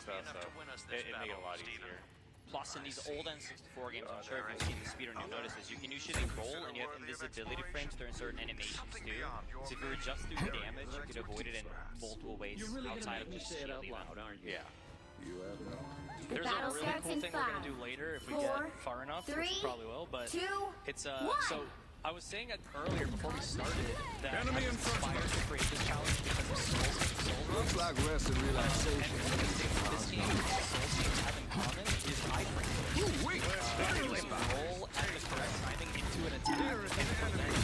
stuff, so it made it a lot easier. Plus, in these old N64 games, I'm sure if you've seen the speed or you'll notice this, you can usually roll and you have invisibility frames during certain animations too. So if you were just doing damage, you could avoid it in multiple ways outside of just shielding them. Yeah. There's a really cool thing we're going to do later if we get far enough, which we probably will, but it's so I was saying it earlier before we started that I was inspired to create this challenge because of Soul. Looks like rest and relaxation. And one of the things this game and Soul games have in common is iframe. You can roll at the correct timing into an attack and from there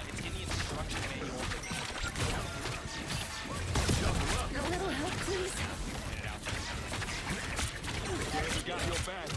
it's in the instruction manual. A little help, please. You got your back.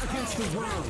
Against the world.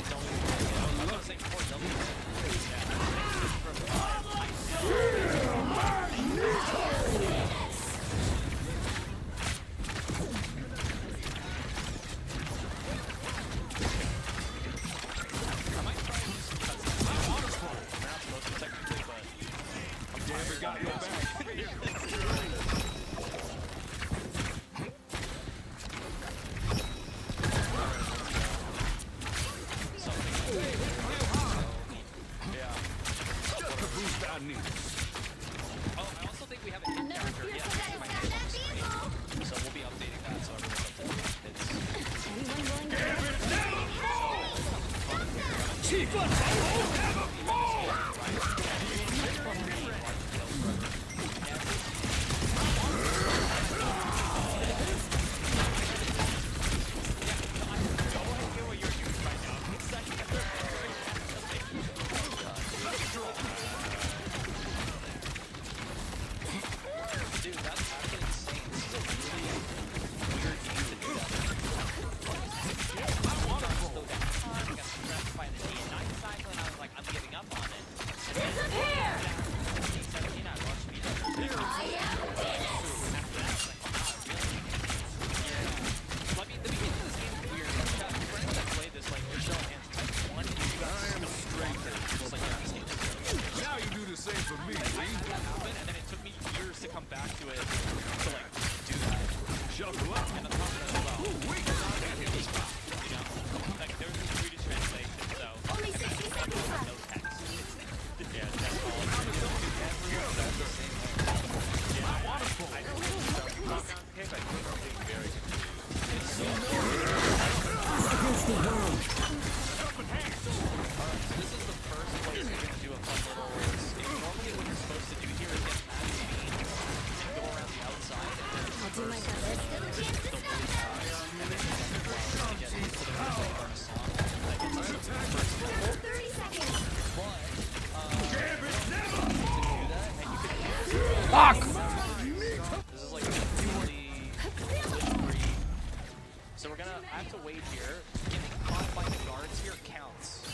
So we're gonna have to wait here. Getting caught by the guards here counts.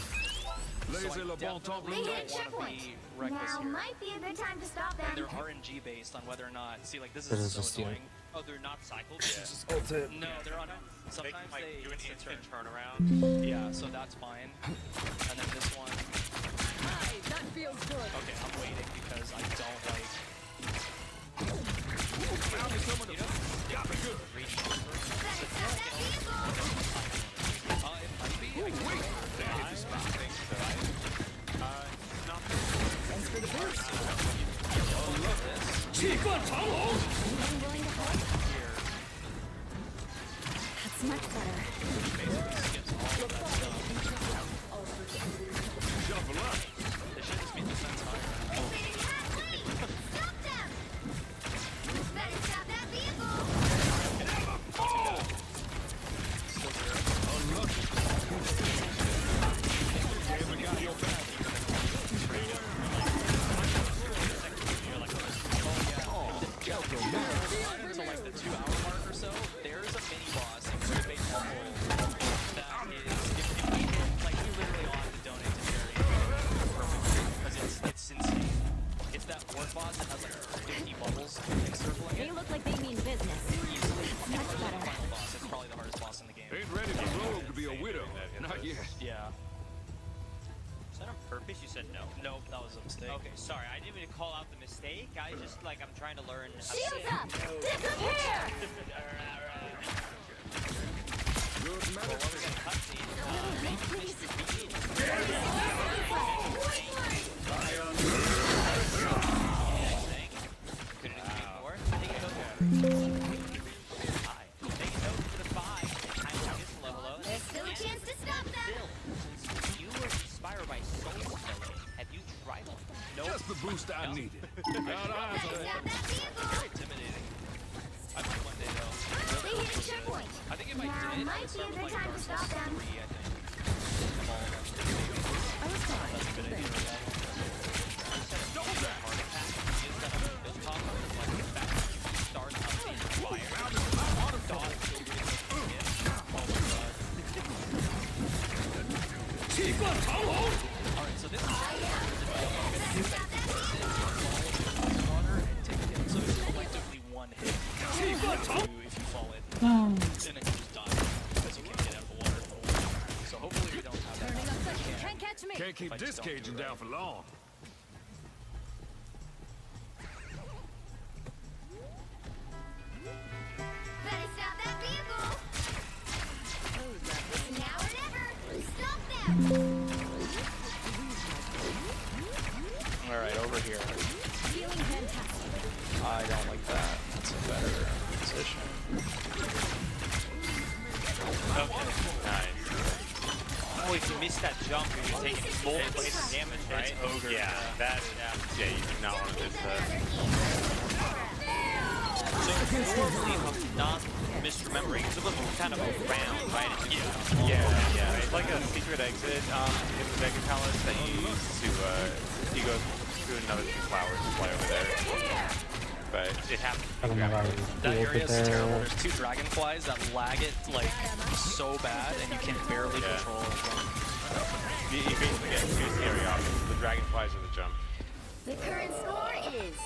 So I definitely don't want to be reckless here. Might be a good time to stop them. And they're RNG based on whether or not. See, like this is so annoying. Oh, they're not cycled. Yeah. No, they're on. Sometimes they do an instant turnaround. Yeah, so that's fine. And then this one. Hi, that feels good. Okay, I'm waiting because I don't like. Reach over. It might be. Thanks for the boost. Oh, look at this. Anyone willing to help? That's much better. Basically skips all of that stuff. Shuffle up. They should just be defense higher. Stop them! Better stop that. to like the 2 hour mark or so, there's a mini boss in Great Base Hole that is, if we hit, like, we literally all have to donate to charity because it's insane. It's that ward boss that has like 50 bubbles encircling They it. look like they mean business. Easily, Much the better. final boss. It's probably the hardest boss in the game. Ain't ready for Rogue to be a widow. Not yet. Yeah. Is that on purpose? You said no. Nope, that was a mistake. Okay, sorry. I didn't mean to call out the mistake. I just like I'm trying to learn how to Shields say up! Disappear! Good matter. What was that cutscene? Please. Couldn't agree more. Take it over. Hi. Take it over for the 5. And I like this level up. There's still a chance to stop them! Bill, since you were inspired by Soul Stone, have you tried one? Just the boost I needed. Got eyes on it. Stop that vehicle! Very intimidating. I might one day though. They hit a checkpoint. I think if I Now did, I might would be a start with good like time Dark to Souls stop them. 3, I think. Of all of them. I was fine. That's a good idea. Heart attack. You just gotta build combo. Like get back. Start up in fire. Dodge. Alright, so this is so it's collectively one hit. If you fall in, then it can just die because you can't get out of the water. So hopefully we don't have that. Turning up such can't catch me! Can't keep this caging down for long. Better stop that vehicle! It's now or never! Stop them! Alright, over here. Feeling fantastic. I don't like that. That's a better position. okay. Nice. Oh, if you miss that jump, you're taking multiple hits of damage, right? It's ogre. Yeah, that. Yeah, you do not want to miss that. So normally, if I'm not misremembering, it's supposed to be kind of around, right? Yeah. It's like a secret exit in the Mega Palace that you use to you go through another 2 flowers and fly over there. But it happens. That area is terrible. There's 2 dragonflies that lag it like so bad, and you can barely control them. You basically get 2 scary options. The dragonflies or the jump. The current score is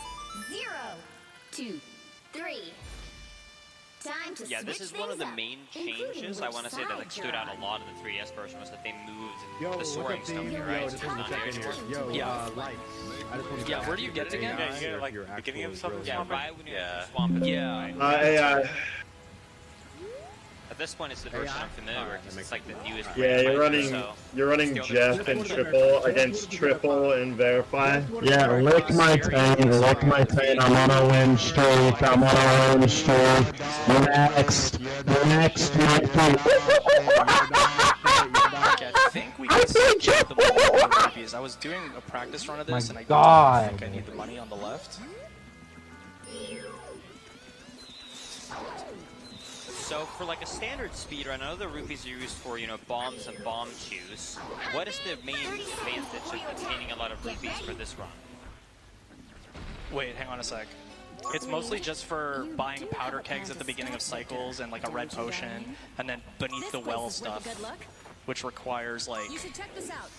0-3. Time to Yeah, this switch is one of the things up, main including changes I want to say that like which stood out side a lot of the 3DS version was that they moved Yo, the soaring what's stuff up, here, Yo, right? just wanted to check in here. Yo, Yeah. likes. I just wanted to Yeah, check where do you get it again? Yeah, you get it like your beginning of actual something. real Yeah, swamp. right when you're in the swamp. Yeah. AI. At this point, it's the version I'm familiar with because it's like the newest. Yeah, you're version, running. so You're running Jeff and Triple against Triple and Verify. Yeah, lick my pain. Lick my pain. I'm on a win streak. I'm on a win streak. Next, my I think we can skip the money rupees. I was doing a practice run of this, and I don't think I need the money on the left. So for like a standard speedrun, I know the rupees are used for, you know, bombs and bomb chews. What is the main advantage of obtaining a lot of rupees for this run? Wait, hang on a sec. It's mostly just for buying powder kegs at the beginning of cycles and like a red potion, and then beneath the well stuff, which requires like. You should check this out.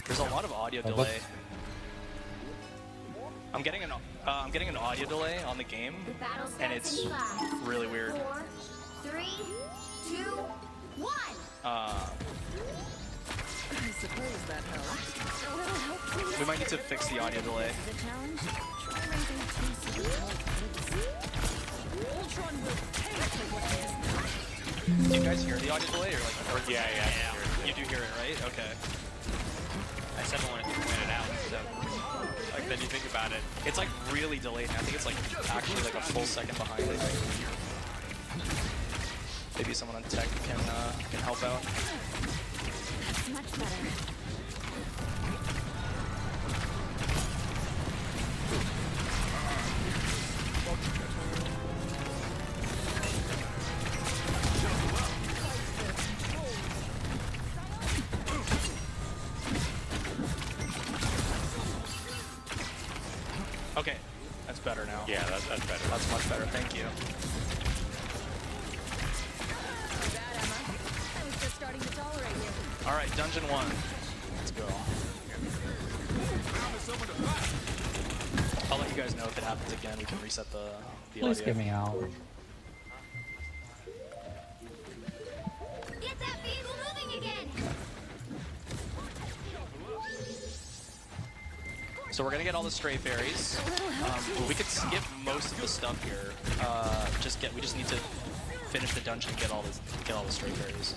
There's a lot of audio delay. I'm getting an audio delay on the game, and it's really weird. 4, 3, 2, 1. I suppose that helps. A little help, please. We might need to fix the audio delay. The challenge? Try raising 2 super Ultron will take. Do you guys hear the audio delay, or like? Yeah. You do hear it, right? Okay. I said I wanted to point it out, so like then you think about it. It's like really delayed. I think it's like actually like a full second behind it. Maybe someone on tech can help out. That's much better. Okay, that's better now. Yeah, that's better. That's much better, thank you. Bad, Emma. I was just starting to tolerate you. Alright, Dungeon 1. Let's go. I'll let you guys know if it happens again. We can reset the Please audio. get me out. Get that vehicle moving again! So we're gonna get all the stray fairies. We could skip most of the stuff here. We just need to finish the dungeon and get all the stray fairies.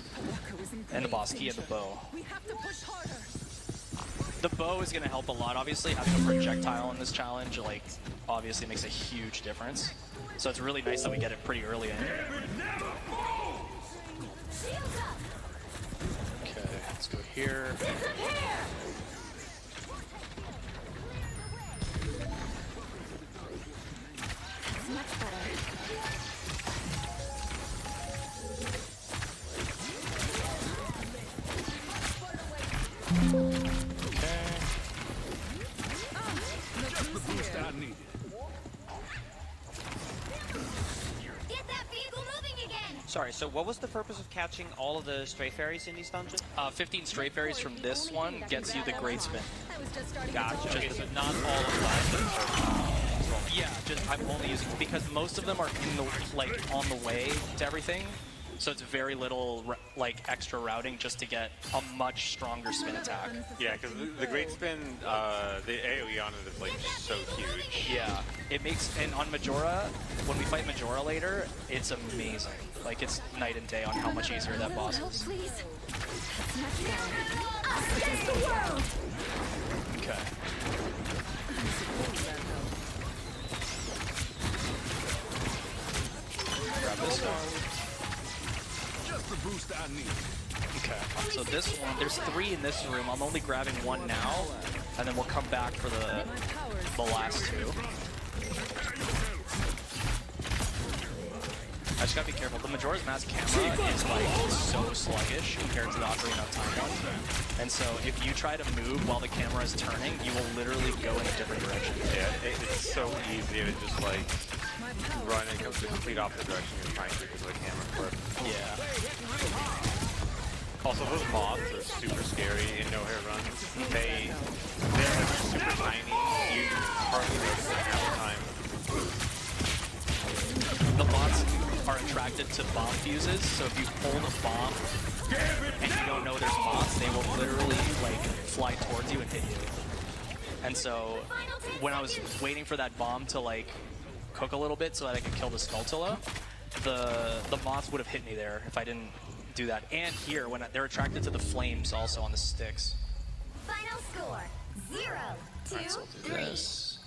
And the boss key and the bow. We have to push harder. The bow is gonna help a lot, obviously. Having a projectile in this challenge, like, obviously makes a huge difference. So it's really nice that we get it pretty early in. Okay, let's go here. Much better. Just the boost I needed. Get that vehicle moving again! Sorry, so what was the purpose of catching all of the stray fairies in these dungeons? 15 stray fairies from this one gets you the great spin. I was just starting Gotcha. to Okay, tolerate so you. not all of them. Yeah, just I'm only using because most of them are in the on the way to everything, so it's very little extra routing just to get a much stronger spin attack. Yeah, because the great spin, the AoE on it is like so huge. Yeah, it makes and on Majora, when we fight Majora later, it's amazing. Like it's night and day on how much easier that boss Help, is. please. That's much better. Us against the world! Okay. Grab this one. Just the boost I needed. Okay, so this one, there's 3 in this room. I'm only grabbing 1 now, and then we'll come back for the last 2. I just gotta be careful. The Majora's Mask camera is like so sluggish compared to the Ocarina of Time one. And so if you try to move while the camera is turning, you will literally go in a different direction. Yeah, it's so easy to just like run and go the complete opposite direction you're trying to because of the camera flip. Yeah. Also, those moths are super scary in no hair runs. They're like super tiny. You hardly notice them half the time. The bots are attracted to bomb fuses, so if you hold a bomb and you don't know there's bots, they will literally like fly towards you and hit you. And so when I was waiting for that bomb to like cook a little bit so that I could kill the Skulltula, the moths would have hit me there if I didn't do that. And here, when they're attracted to the flames also on the sticks. Final score, 0, 2, Alright, so we'll do 3. this.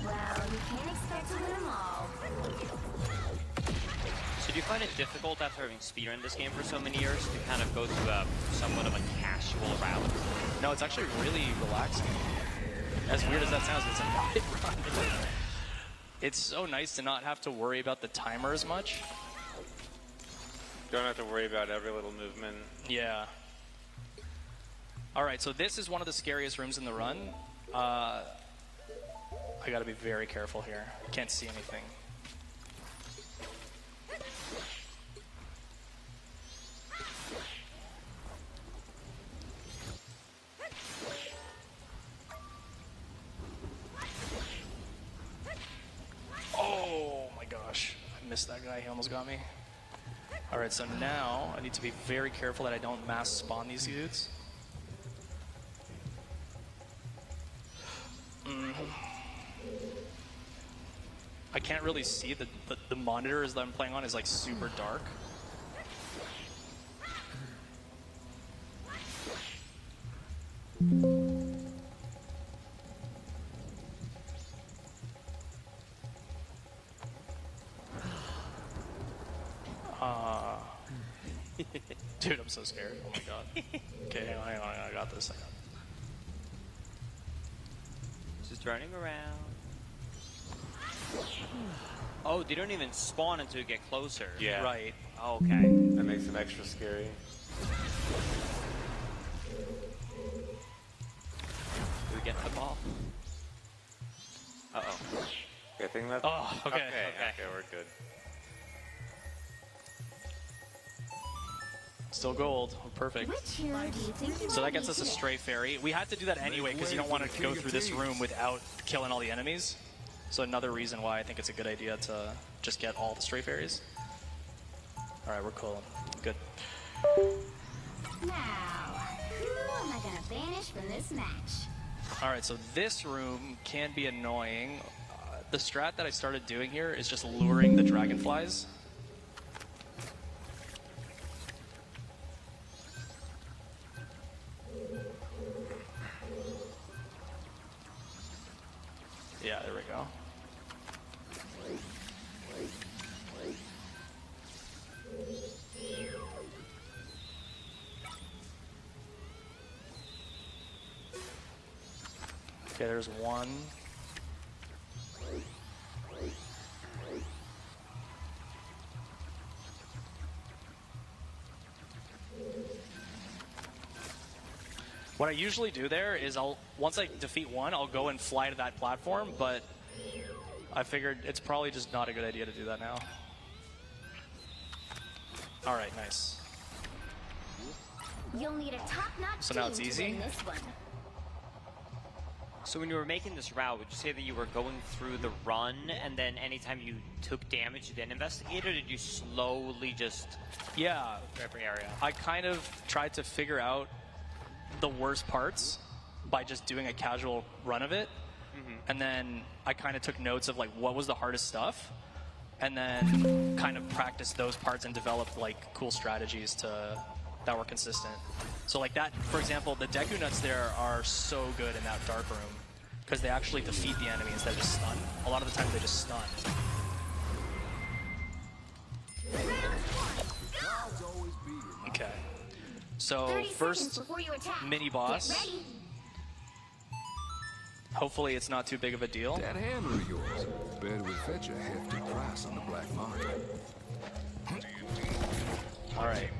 Well, you can't expect to win them all. So do you find it difficult after having speedrun this game for so many years to kind of go through a somewhat of a casual route? No, it's actually really relaxing. As weird as that sounds, it's a night run. It's so nice to not have to worry about the timer as much. Don't have to worry about every little movement. Yeah. Alright, so this is one of the scariest rooms in the run. I gotta be very careful here. Can't see anything. Oh my gosh. I missed that guy. He almost got me. Alright, so now I need to be very careful that I don't mass spawn these dudes. I can't really see. The monitors that I'm playing on is like super dark. Dude, I'm so scared. Oh my god. Okay, hang on, I got this. Just turning around. Oh, they don't even spawn until you get closer. Yeah. Right. Okay. That makes them extra scary. think that's... Oh, okay. Okay, we're good. Still gold. Perfect. Which hero do you think you So that might gets be us a today? stray fairy. We had to do that anyway because you don't want to go through this room without killing all the enemies. So another reason why I think it's a good idea to just get all the stray fairies. All right, we're cool. Good. Now, who am I gonna banish from this match? All right, so this room can be annoying. The strat that I started doing here is just luring the dragonflies. Yeah, there we go. Okay, there's one. What I usually do there is once I defeat one, I'll go and fly to that platform, but I figured it's probably just not a good idea to do that now. All right, nice. You'll need a top-notch So now it's team to easy? win this one. So when you were making this route, would you say that you were going through the run, and then anytime you took damage, you then investigated, or did you slowly just Yeah, every area? I kind of tried to figure out the worst parts by just doing a casual run of it. And then I kind of took notes of like what was the hardest stuff, and then kind of practiced those parts and developed like cool strategies that were consistent. So like that, for example, the Deku Nuts there are so good in that dark room because they actually defeat the enemy instead of just stun. A lot of the time they just stun. Okay. So 30 seconds first before you attack. mini boss. Get ready. Hopefully it's not too big of a deal. That handle of yours, bet it would fetch a hefty price on the black market. All right.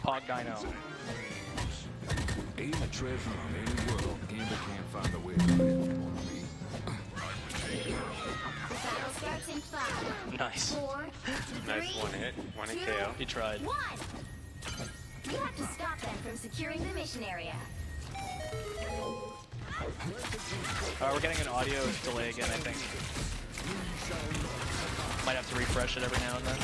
Pog Dino. Ain't a treasure in any world, Gambler can't find a way to live for me. The battle starts in 5, Nice. 4, 3, Nice one hit KO. He tried. 1. You have to stop them from securing the mission area. We're getting an audio delay again, I think. Might have to refresh it every now and then.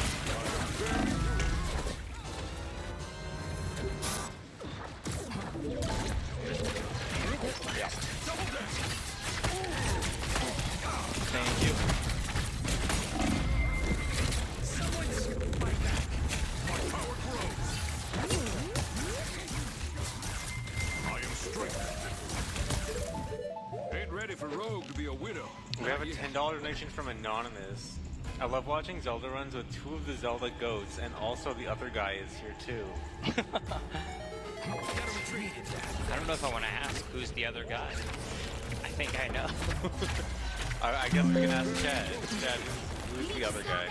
Thank you. Ain't ready for Rogue to be a widow. We have a $10 donation from Anonymous. I love watching Zelda runs with 2 of the Zelda goats, and also the other guy is here too. I don't know if I want to ask who's the other guy. I think I know. I guess we can ask Chad. Chad, who's the other guy?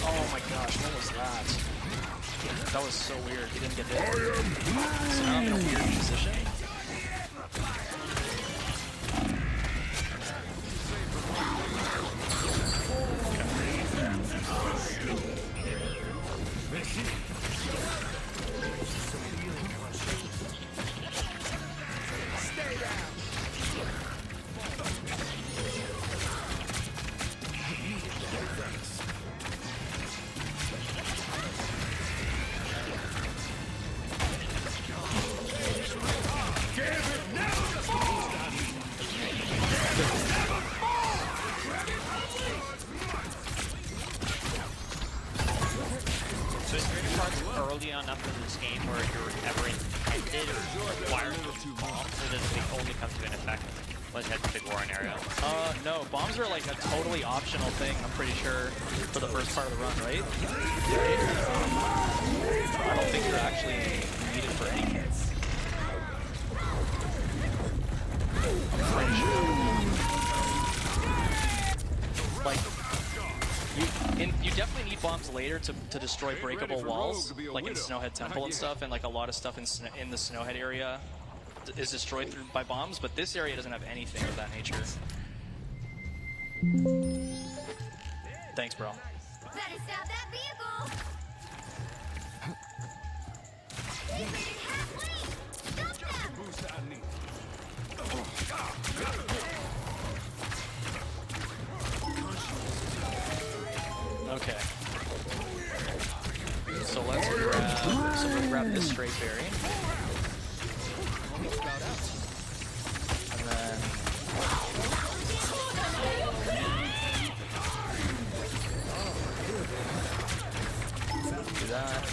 Oh my gosh, what was that? That was so weird. He didn't get hit. So now I'm in a weird position. So is there any parts early on enough in this game where you're ever intended or required to bombs, or does it only come to an effect once you have the big war area? No, bombs are like a totally optional thing, I'm pretty sure, for the first part of the run, right? I don't think they're actually needed for any hits. I'm pretty sure. Like, you definitely need bombs later to destroy breakable walls, like in Snowhead Temple and stuff, and like a lot of stuff in the Snowhead area is destroyed by bombs, but this area doesn't have anything of that nature. Thanks, bro. Better stop that vehicle! They made it halfway! Stop them! Okay. So let's grab this straight berry. And then do that.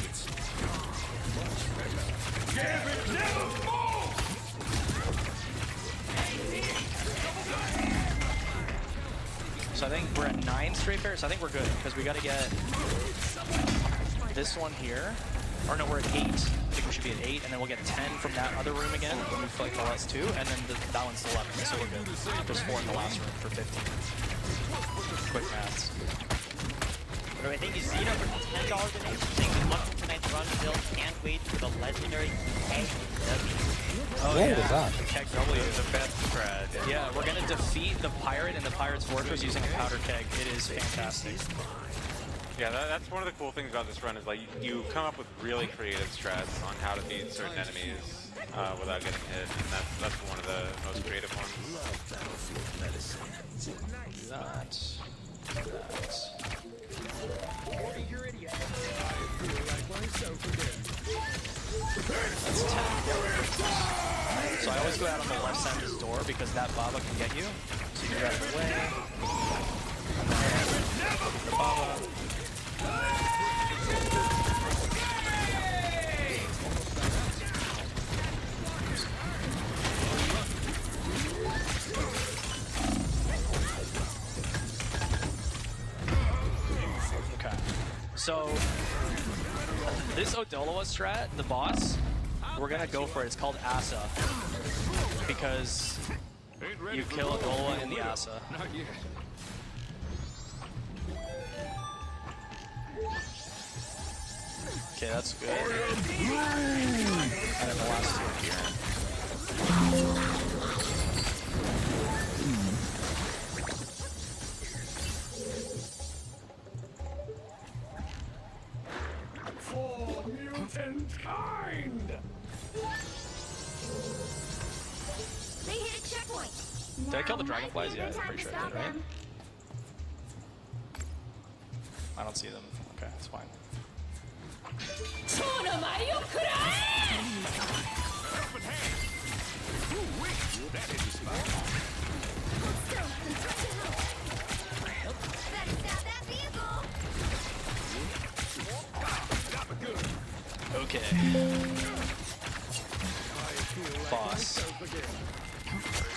So I think we're at 9 straight berries. I think we're good because we got to get this one here. Or no, we're at 8. I think we should be at 8, and then we'll get 10 from that other room again when we fight the last 2, and then that one's 11, so we're good. There's 4 in the last room for 15. Quick maths. But I think you see, for $10 donation, saying good luck with tonight's run, Bill. Can't wait for the legendary KW. Oh, What yeah. was that? The keg W. The best strat. Yeah, we're gonna defeat the pirate in the pirate's fortress using a powder keg. It is fantastic. Yeah, that's one of the cool things about this run is like you come up with really creative strats on how to beat certain enemies without getting hit, and that's one of the most creative ones. That's 10. So I always go out on the left side of this door because that Baba can get you. So you get out of the way. The Baba. Okay. So this Odoloa strat, the boss, we're gonna go for it. It's called Asa because you kill Odoloa in the Asa. Okay, that's good. And then the last 2 here. For mutant kind! They hit a checkpoint. Did I kill the dragonflies? Yeah, I'm pretty sure I did, right? I don't see them. Okay, it's fine. Okay. Boss.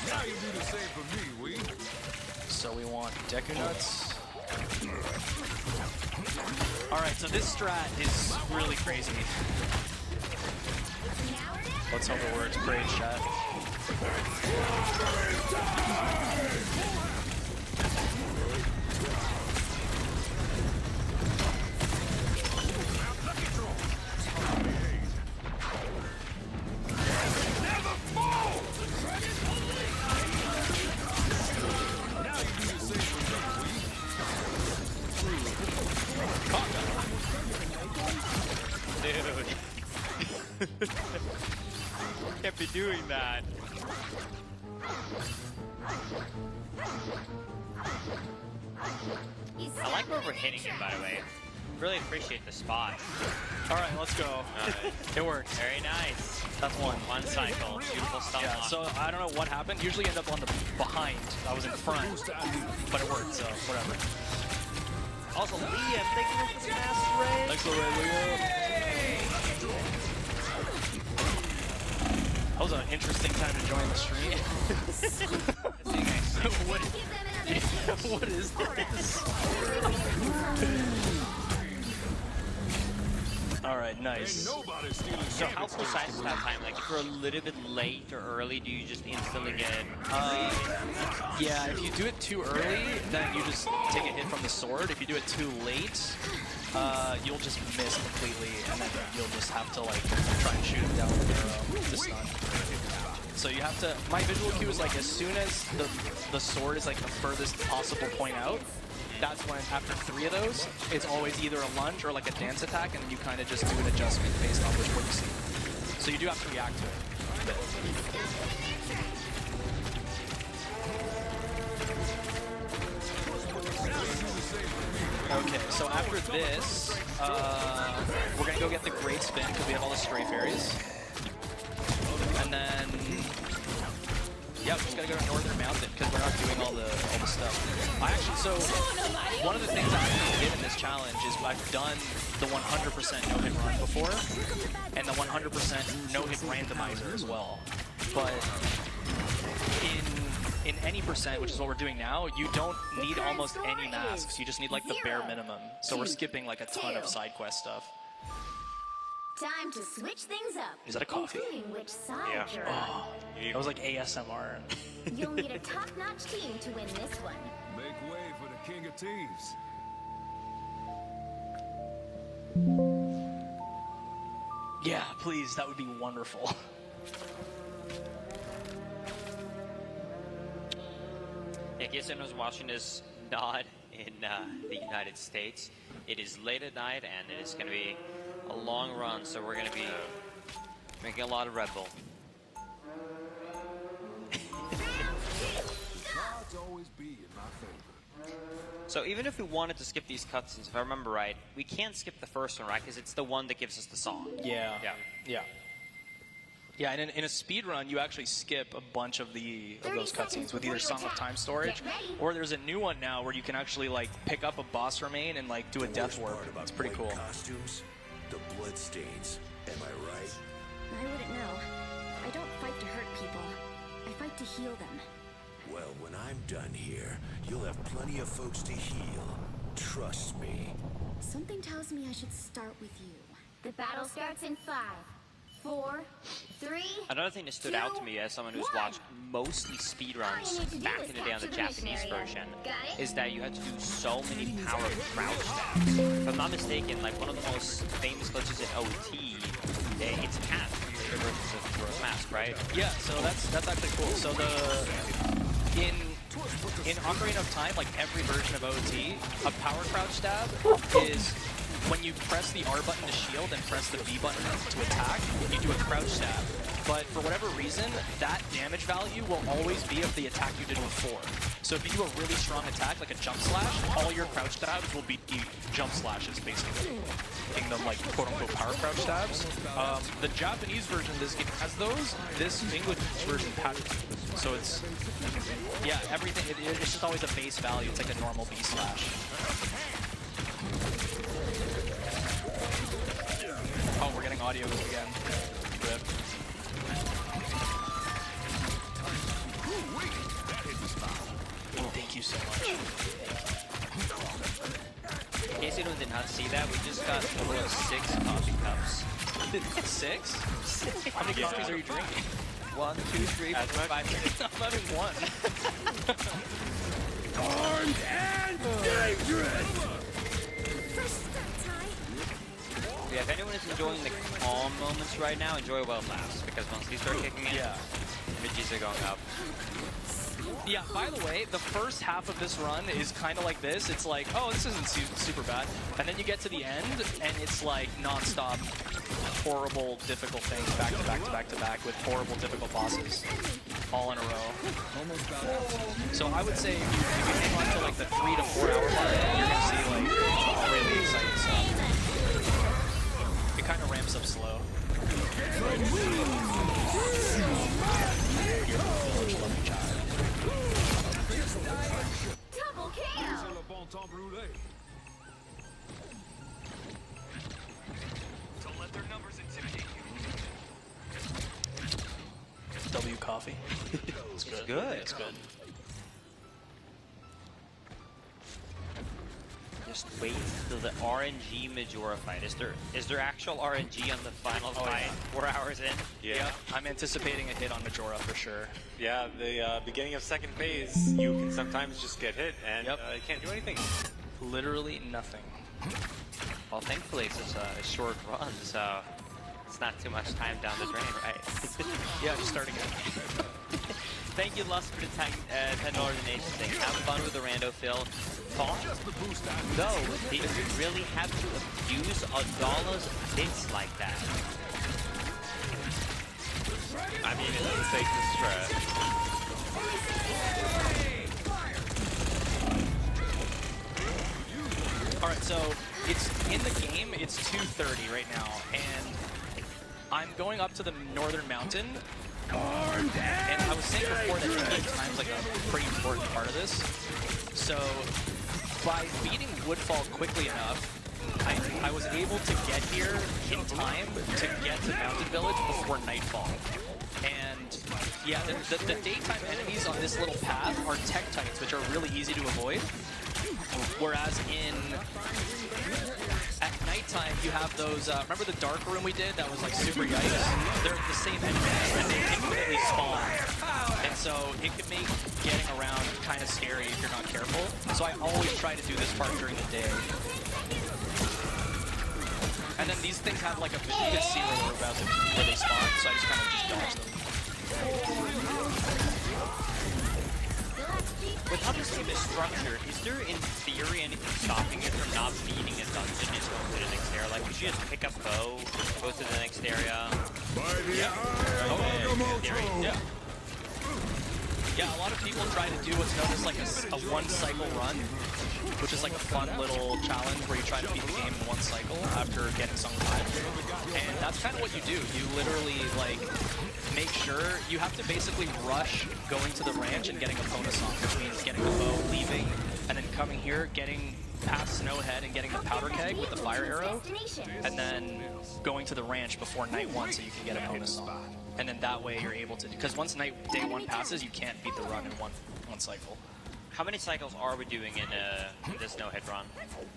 Now you do the same for me, So we want Deku Nuts. Alright, so this strat is really crazy. Let's hope it works. Great shot. Can't be doing that. I like where we're hitting him, by the way. Really appreciate the spot. Alright, let's go. It worked. Very nice. That's one. One cycle. Beautiful stuff. Yeah, so I don't know what happened. Usually end up on the behind. I was in front, but it worked, so whatever. Also, Liam, thank you for the master raid. Thanks for the raid, Liam. That was an interesting time to join the stream. What is this? Alright. Alright, nice. So how precise is that time? Like if you're a little bit late or early, do you just instantly get Yeah, if you do it too early, then you just take a hit from the sword. If you do it too late, you'll just miss completely, and then you'll just have to like try and shoot him down with an arrow to stun. So you have to, my visual cue is like as soon as the sword is like the furthest possible point out, that's when after 3 of those, it's always either a lunge or like a dance attack, and you kind of just do an adjustment based on which one you see. So you do have to react to it. Okay, so after this, we're gonna go get the Great Spin because we have all the Stray Fairies. And then, yeah, we just gotta go to Northern Mountain because we're not doing all the stuff. So one of the things I actually did in this challenge is I've done the 100% no-hit run before, and the 100% no-hit randomizer as well. But in any percent, which is what we're doing now, you don't need almost any masks. You just need like the bare minimum. So we're skipping like a ton of side quest stuff. Time to switch things up. Is that a coffee? Which side you're Oh, that was like ASMR. You'll need a top-notch team to win this one. Make way for the King of Thieves. Yeah, please, that would be wonderful. In case anyone's watching this not in the United States, it is late at night and it is going to be a long run, so we're going to be making a lot of Red Bull. Odds always be in my favor. So even if we wanted to skip these cutscenes, if I remember right, we can't skip the first one, right? Because it's the one that gives us the song. Yeah. Yeah, and in a speed run, you actually skip a bunch of those cutscenes with either Song of Time storage, or there's a new one now where you can actually like pick up a boss remain and like do a death warp. It's pretty cool. Costumes, the blood stains. Am I right? I wouldn't know. I don't fight to hurt people. I fight to heal them. Well, when I'm done here, you'll have plenty of folks to heal. Trust me. Something tells me I should start with you. The battle starts in 5, 4, 3. Another thing that stood out to me as someone who's watched mostly speedruns back in the day on the Japanese version is that you had to do so many power crouch stabs. If I'm not mistaken, like one of the most famous glitches in OT, it's Mask versus Mask, right? Yeah, so that's actually cool. So in Ocarina of Time, like every version of OT, a power crouch stab is when you press the R button to shield and press the B button to attack, you do a crouch stab. But for whatever reason, that damage value will always be of the attack you did before. So if you do a really strong attack, like a jump slash, all your crouch stabs will be jump slashes, basically. Making them like quote-unquote power crouch stabs. The Japanese version of this game has those. This English version patches. So it's, yeah, everything, it's just always a base value. It's like a normal B slash. Oh, we're getting audio again. Rip. Thank you so much. In case anyone did not see that, we just got a total of 6 coffee cups. 6? How many coffees are you drinking? 1, 2, 3, 4, 5, 6. Not having one. Armed and dangerous! Yeah, if anyone is enjoying the calm moments right now, enjoy while it lasts, because once these start kicking in, images are going up. Yeah, by the way, the first half of this run is kind of like this. It's like, oh, this isn't super bad. And then you get to the end, and it's like non-stop, horrible, difficult things back to back to back to back with horrible, difficult bosses all in a row. So I would say if you hang on to like the 3 to 4 hour mark, you're going to see like really exciting stuff. It kind of ramps up slow. Double kill! Don't let their numbers intimidate you. W coffee. It's good. It's good. It's good. just wait till the RNG Majora fight. Is there actual RNG on the final fight? Yeah. 4 hours in? Yeah, I'm anticipating a hit on Majora for sure. Yeah, the beginning of second phase, you can sometimes just get hit and you can't do anything. Literally nothing. Well, thankfully it's just a short run, so it's not too much time down the drain, right? Yeah, just start again. Thank you, Lust, for the 10 Northern Nation thing. Have fun with the rando fill. Thought, though, did you really have to abuse Adala's bits like that? I mean, it's the safest strat. Alright, so it's in the game, it's 2:30 right now, and I'm going up to the northern mountain. And I was saying before that team time's like a pretty important part of this. So by beating Woodfall quickly enough, I was able to get here in time to get to Mountain Village before nightfall. And yeah, the daytime enemies on this little path are Tektites, which are really easy to avoid. Whereas at nighttime, you have those, remember the dark room we did that was like super yikes? They're the same enemies, and they infinitely spawn. And so it can make getting around kind of scary if you're not careful. So I always try to do this part during the day. And then these things have like a you can see where they spawn, so I just kind of dodge them. With how this game is structured, is there in theory anything stopping you from not beating a dungeon and going to the next area? Like, you should just pick up bow, go to the next area. Yeah, a lot of people try to do what's known as like a one-cycle run, which is like a fun little challenge where you try to beat the game in one cycle after getting some time. And that's kind of what you do. You literally like make sure you have to basically rush going to the ranch and getting a bonus on, which means getting the bow, leaving, and then coming here, getting past Snowhead and getting the powder keg with the fire arrow, and then going to the ranch before night 1 so you can get a bonus on. And then that way you're able to, because once day 1 passes, you can't beat the run in one cycle. How many cycles are we doing in the Snowhead run?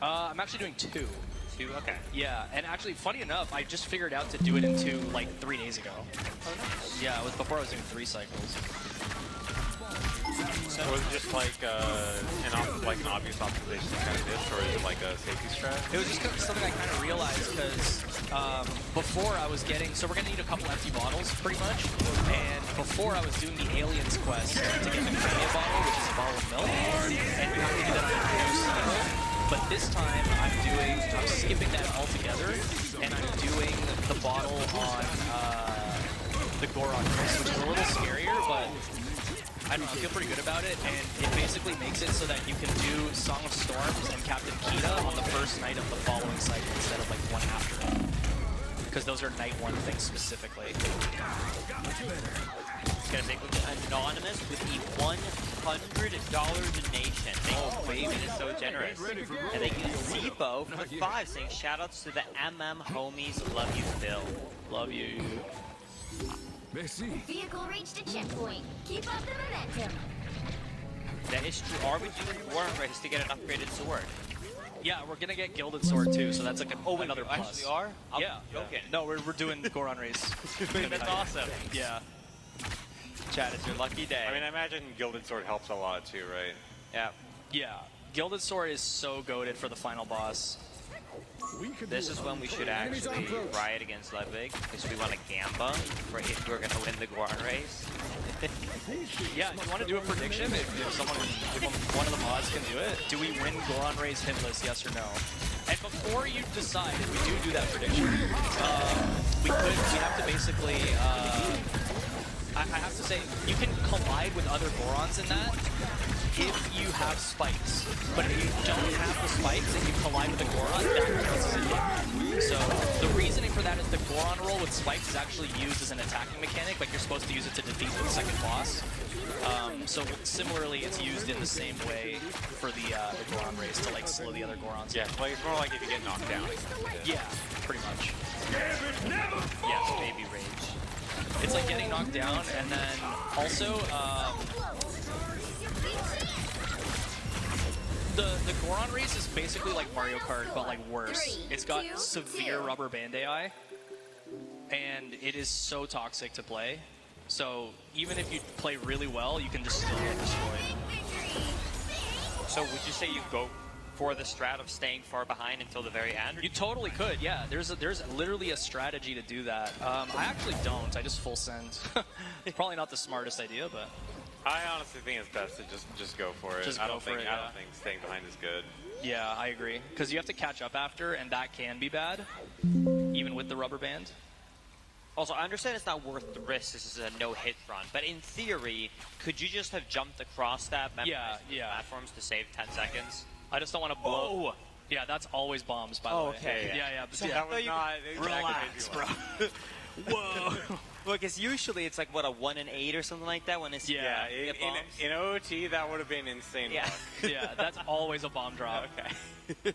I'm actually doing 2. 2? Okay. Yeah, and actually, funny enough, I just figured out to do it in 2 like 3 days ago. Oh, nice. Yeah, it was before I was doing 3 cycles. So was it just like an obvious optimization kind of this, or is it like a safety strat? It was just something I kind of realized because before I was getting, so we're going to need a couple empty bottles pretty much, and before I was doing the aliens quest to get the crania bottle, which is a bottle of milk, and you have to do that on a new cycle. But this time I'm skipping that altogether, and I'm doing the bottle on the Goron race, which is a little scarier, but I don't know, I feel pretty good about it, and it basically makes it so that you can do Song of Storms and Captain Kita on the first night of the following cycle instead of like one after. Because those are night 1 things specifically. It's gonna make Anonymous with the $100 donation. Thank you, baby, is so generous. And they use Zebo for 5 saying shoutouts to the homies. Love you, Phil. Love you. Vehicle reached a checkpoint. Keep up the momentum. That is true. Are we doing War race to get an upgraded sword? Yeah, we're gonna get Gilded Sword too, so that's like another plus. Actually are? I'm joking. No, we're doing Goron race. That's awesome. Yeah. Chad, it's your lucky day. I mean, I imagine Gilded Sword helps a lot too, right? Yeah. Yeah. Gilded Sword is so goated for the final boss. This is when we should actually riot against Ludwig, because we want to Gamba for if we're going to win the Goron race. Yeah, if you want to do a prediction, if one of the mods can do it, do we win Goron race hitless, yes or no? And before you decide if we do that prediction, we have to basically, I have to say, you can collide with other Gorons in that if you have spikes. But if you don't have the spikes and you collide with a Goron, that counts as a hit. So the reasoning for that is the Goron roll with spikes is actually used as an attacking mechanic, like you're supposed to use it to defeat the second boss. So similarly, it's used in the same way for the Goron race to like slow the other Gorons. Yeah, like it's more like if you get knocked down. Yeah, pretty much. Yes, baby rage. It's like getting knocked down, and then also, The Goron race is basically like Mario Kart, but like worse. It's got severe rubber band AI, and it is so toxic to play. So even if you play really well, you can just still get destroyed. So would you say you go for the strat of staying far behind until the very end? You totally could, yeah. There's literally a strategy to do that. I actually don't. I just full send. Probably not the smartest idea, but I honestly think it's best to just go for it. I don't think staying behind is good. Yeah, I agree. Because you have to catch up after, and that can be bad, even with the rubber band. Also, I understand it's not worth the risk. This is a no-hit run, but in theory, could you just have jumped across that platforms to save 10 seconds? I just don't want to blow. Oh. Yeah, that's always bombs, by the way. Okay. Yeah. So that was not relax, bro. Whoa. Well, because usually it's like, what, a 1 in 8 or something like that when it's in OOT, that would have been insane. Yeah. Yeah, that's always a bomb drop. Okay.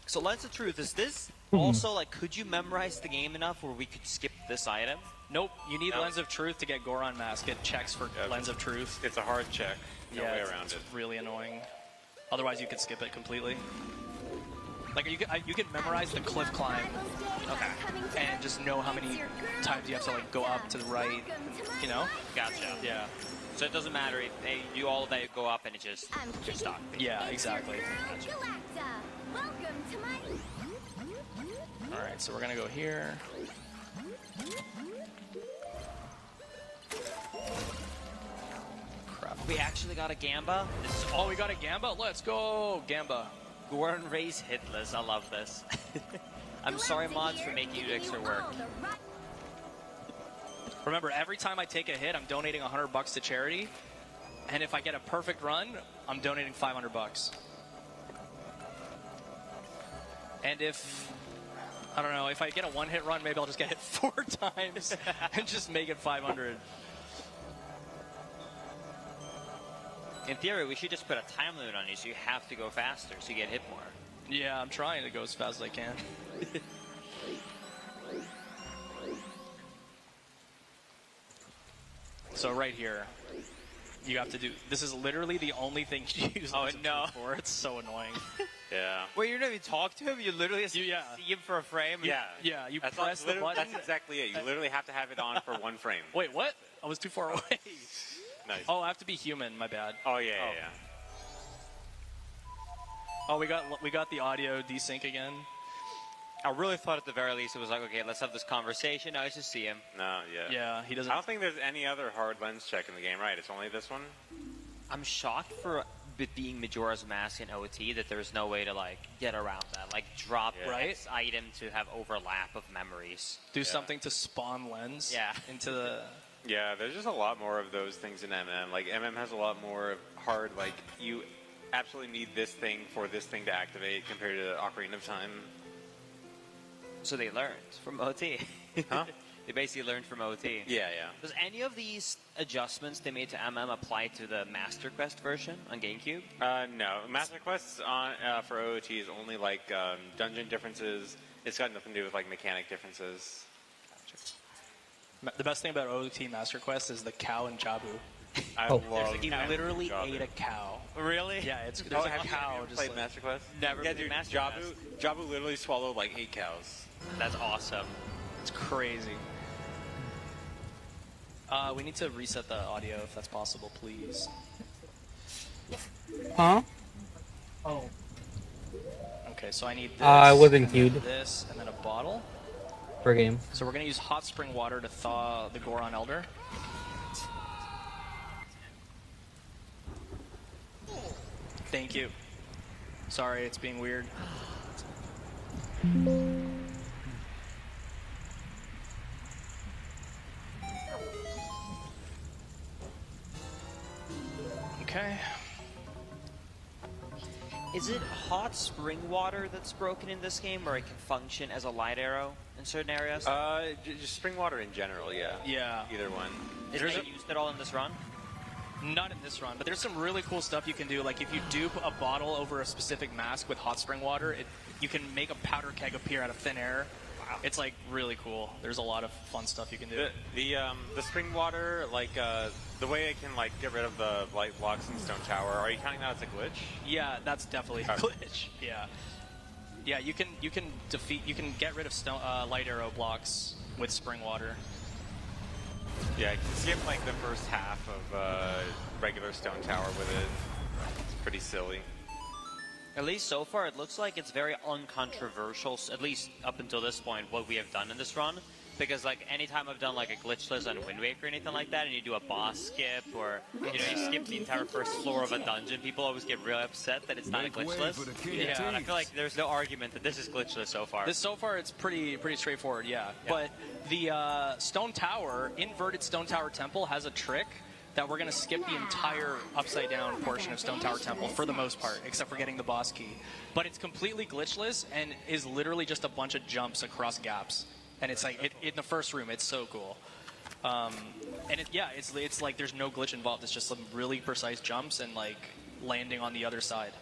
So, Lens of Truth, is this also, like, could you memorize the game enough where we could skip this item? Nope, you need Lens of Truth to get Goron Mask. It checks for Lens of Truth. It's a hard check. No way around it. It's really annoying. Otherwise, you could skip it completely. Like, you can memorize the cliff climb, and just know how many times you have to, like, go up to the right, you know? Gotcha. Yeah. So it doesn't matter if they do all of that, go up, and it just you're stuck. Yeah, exactly. Gotcha. Welcome to my... Alright, so we're gonna go here. Crap. We actually got a Gamba. Oh, we got a Gamba? Let's go, Gamba. Goron Race hitless. I love this. I'm sorry, mods, for making you do extra work. Remember, every time I take a hit, I'm donating $100 to charity. And if I get a perfect run, I'm donating $500. And if, I don't know, if I get a one-hit run, maybe I'll just get hit 4 times and just make it 500. In theory, we should just put a time limit on you so you have to go faster so you get hit more. Yeah, I'm trying to go as fast as I can. So right here, you have to do, this is literally the only thing you use for. It's so annoying. Yeah. Wait, you don't even talk to him? You literally have to see him for a frame? Yeah. Yeah, you press the button. That's exactly it. You literally have to have it on for 1 frame. Wait, what? I was too far away. Nice. Oh, I have to be human, my bad. Oh, yeah. Oh, we got the audio desync again. I really thought at the very least it was like, okay, let's have this conversation. Now I just see him. No, yeah. Yeah, he doesn't. I don't think there's any other hard lens check in the game, right? It's only this one? I'm shocked for it being Majora's Mask in OT that there's no way to, like, get around that. Like, drop this item to have overlap of memories. Do something to spawn lens into the... Yeah, there's just a lot more of those things in MM. Like, MM has a lot more hard, like, you absolutely need this thing for this thing to activate compared to Ocarina of Time. So they learned from OT. Huh? They basically learned from OT. Yeah. Does any of these adjustments they made to MM apply to the Master Quest version on GameCube? No. Master Quests for OOT is only, like, dungeon differences. It's got nothing to do with, like, mechanic differences. The best thing about OT Master Quest is the cow in Jabu. I love He literally ate a cow. Really? Yeah, there's a cow. Have you played Master Quest? Never. Yeah, dude, Jabu literally swallowed like 8 cows. That's awesome. It's crazy. We need to reset the audio if that's possible, please. Huh? Oh. Okay, so I need this. I wasn't queued. This, and then a bottle. Per game. So we're going to use hot spring water to thaw the Goron Elder. Thank you. Sorry, it's being weird. Okay. Is it hot spring water that's broken in this game, or it can function as a light arrow in certain areas? Just spring water in general, yeah. Yeah. Either one. Is it used at all in this run? Not in this run, but there's some really cool stuff you can do. Like if you dupe a bottle over a specific mask with hot spring water, you can make a powder keg appear out of thin air. It's like really cool. There's a lot of fun stuff you can do. The spring water, like the way I can like get rid of the light blocks in Stone Tower. Are you counting that as a glitch? Yeah, that's definitely a glitch. Yeah, yeah. You can get rid of light arrow blocks with spring water. Yeah, you can skip like the first half of regular Stone Tower with it. It's pretty silly. At least so far, it looks like it's very uncontroversial, at least up until this point, what we have done in this run. Because, like, anytime I've done, like, a glitchless on Wind Waker or anything like that, and you do a boss skip, or, you know, you skip the entire first floor of a dungeon, people always get really upset that it's not a glitchless. Yeah, and I feel like there's no argument that this is glitchless so far. So far, it's pretty straightforward, yeah. But the Stone Tower, Inverted Stone Tower Temple, has a trick that we're going to skip the entire upside-down portion of Stone Tower Temple for the most part, except for getting the boss key. But it's completely glitchless and is literally just a bunch of jumps across gaps. And it's like, in the first room, it's so cool. And it's like there's no glitch involved. It's just some really precise jumps and like landing on the other side.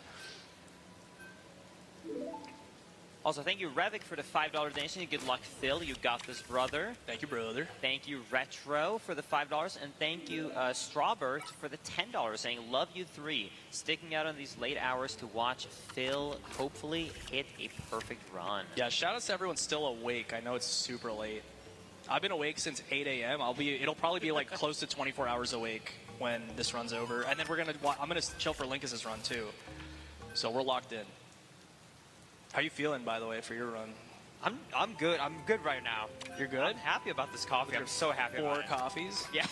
Also, thank you, Revik, for the $5 donation. Good luck, Phil. You got this, brother. Thank you, brother. Thank you, Retro, for the $5. And thank you, Strawbert, for the $10, saying, love you 3. Sticking out on these late hours to watch Phil hopefully hit a perfect run. Yeah, shout out to everyone still awake. I know it's super late. I've been awake since 8 a.m. It'll probably be like close to 24 hours awake when this run's over. And then I'm gonna chill for Linkus' run, too. So we're locked in. How you feeling, by the way, for your run? I'm good. I'm good right now. You're good? I'm happy about this coffee. I'm so happy about it. 4 coffees? Yeah.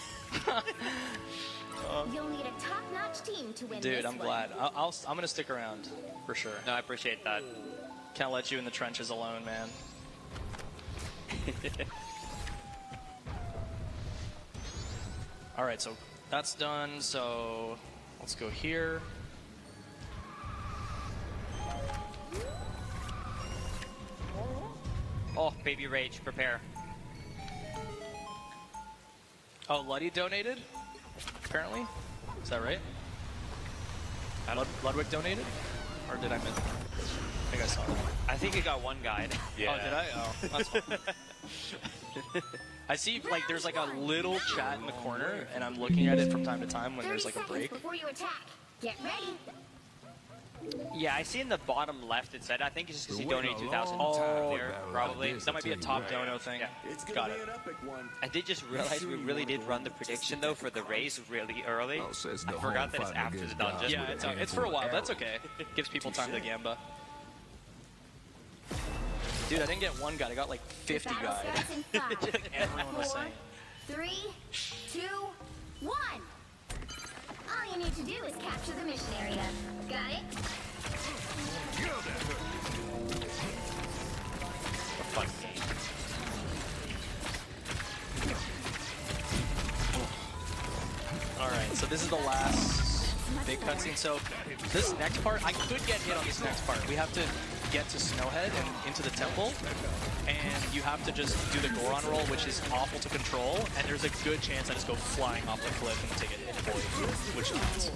You'll need a top-notch team to win. Dude, I'm glad. I'm gonna stick around for sure. No, I appreciate that. Can't let you in the trenches alone, man. All right, so that's done. So let's go here. Oh, Baby Rage, prepare. Oh, Luddy donated, apparently. Is that right? Ludwig donated? Or did I miss? I think I saw that. I think you got one guide. Yeah. Oh, did I? Oh, that's fine. I see, like, there's like a little chat in the corner, and I'm looking at it from time to time when there's like a break. Before you attack. Get ready. Yeah, I see in the bottom left it said, I think it's just because you donated 2,000 there, probably. That might be a top dono thing. Yeah. Got it. I did just realize we really did run the prediction, though, for the race really early. I forgot that it's after the dungeon. Yeah, it's for a while. That's okay. It gives people time to gamba. Dude, I didn't get one guide. I got like 50 guide. Like everyone was saying. 3, 2, 1. All you need to do is capture the mission area. Got it? Fun. Alright, so this is the last big cutscene. So this next part, I could get hit on this next part. We have to get to Snowhead and into the temple, and you have to just do the Goron roll, which is awful to control, and there's a good chance I just go flying off the cliff and take a hit for you, which is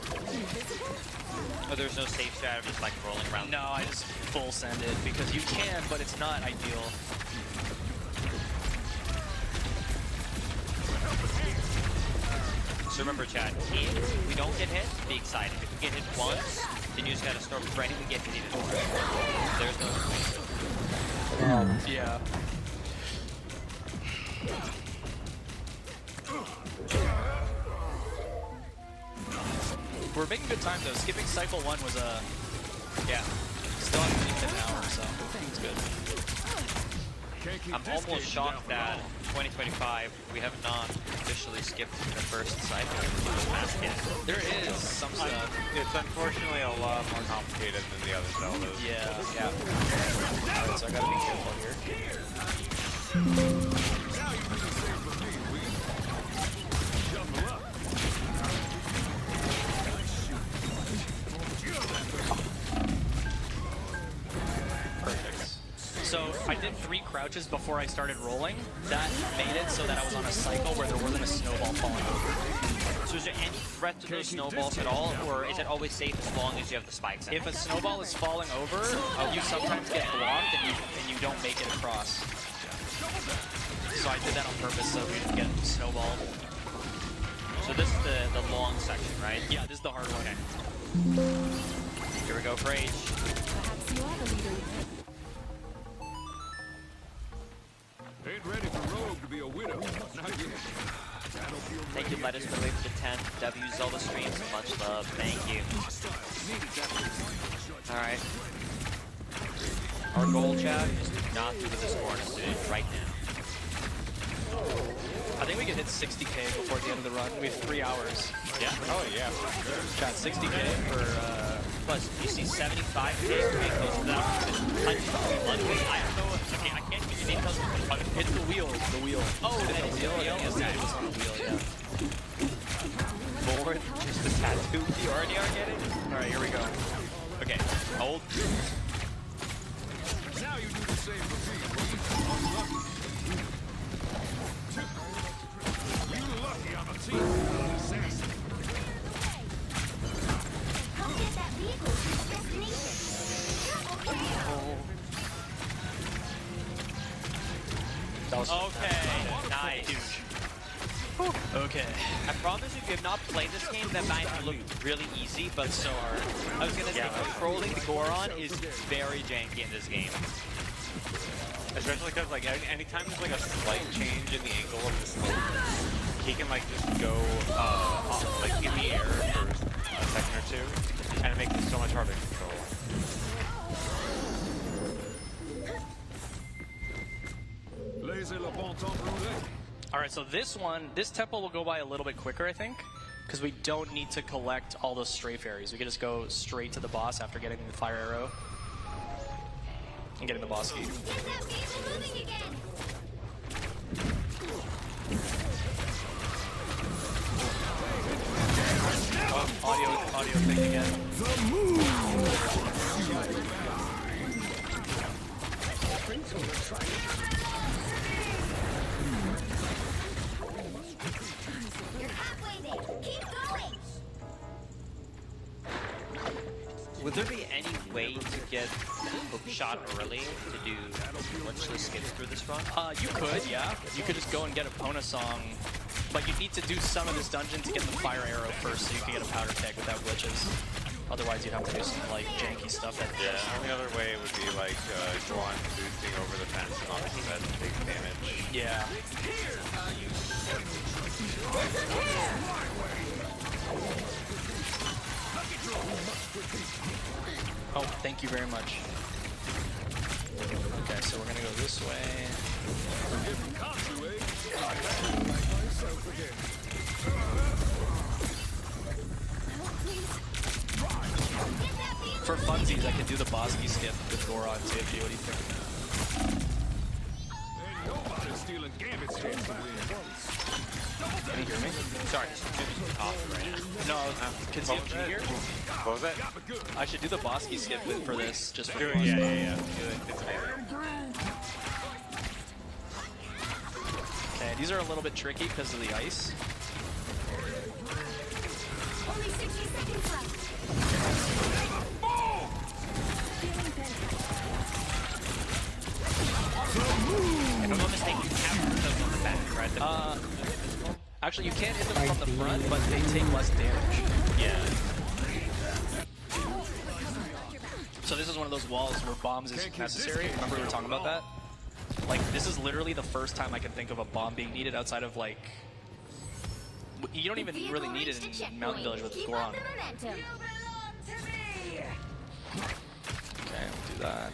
Oh, there's no safe strat of just like rolling around? No, I just full send it, because you can, but it's not ideal. So remember, chat, if we don't get hit, be excited. If we get hit once, then you just gotta start ready to get hit even more. There's no... Yeah. We're making good time, though. Skipping Cycle 1 was a... Yeah. Still have an hour, so it's good. I'm almost shocked that 2025 we have not officially skipped the first cycle. There is some stuff. It's unfortunately a lot more complicated than the other Zeldas. Yeah. Alright, so I gotta be careful here. So I did 3 crouches before I started rolling. That made it so that I was on a cycle where there wasn't a snowball falling over. So is there any threat to those snowballs at all, or is it always safe as long as you have the spikes in? If a snowball is falling over, you sometimes get blocked and you don't make it across. So I did that on purpose so we didn't get snowballed. So this is the long section, right? Yeah, this is the hard one. Okay. Here we go for H. Perhaps you are the leader. Ain't ready for Rogue to be a widow. Not yet. Thank you, Lettuce, for the way for the 10. W Zelda streams. Much love. Thank you. Alright. Our goal, Chad, is to not do what this corner did right now. I think we can hit 60k before the end of the run. We have 3 hours. Yeah? Oh, yeah, for sure. Chat, 60k for, Plus, you see 75k to be close to that. I don't know. Okay, I can't give you details. it's the wheel. The wheel. Oh, the wheel? Yes, Okay. it was on the wheel, yeah. More than just the tattoo you already are getting? Alright, here we go. Okay, hold. Now you do the same for me. You lucky I'm a team assassin. Help get that vehicle to its destination. That was Okay, nice. okay. I promise if you have not played this game, that might look really easy, but so hard. I was gonna say, controlling the Goron is very janky in this game. Especially because, like, anytime there's, like, a slight change in the angle of the slope, he can, like, just go, like, in the air for a second or two, and it makes it so much harder to control. Laissez le bon temps brûler. Alright, so this tempo will go by a little bit quicker, I think, because we don't need to collect all those stray fairies. We can just go straight to the boss after getting the fire arrow and getting the boss key. Get that vehicle moving again. Oh, audio thing again. You're halfway there. Keep going. Would there be any way to get hook shot early to do glitchless skips through this run? You could, yeah. You could just go and get a Pona song, but you need to do some of this dungeon to get the fire arrow first so you can get a powder keg without glitches. Otherwise, you'd have to do some, like, janky stuff. The only other way would be, like, Joan boosting over the fence, and obviously that takes damage. Yeah. Oh, thank you very much. Okay, so we're gonna go this way. For funsies, I can do the Bosky skip with Goron too. What do you think? Can you hear me? Sorry, just off right now. No, can you hear? What was that? I should do the Bosky skip for this, just for Do it, fun. yeah. Do it. It's amazing. Okay, these are a little bit tricky because of the ice. Only 60 seconds left. If I'm not mistaken, you have to put those on the back, right? Actually, you can't hit them from the front, but they take less damage. Yeah. So this is one of those walls where bombs is necessary. Remember we were talking about that? Like, this is literally the first time I can think of a bomb being needed outside of, like... You don't even really need it in Mountain Village with Goron. Okay, we'll do that.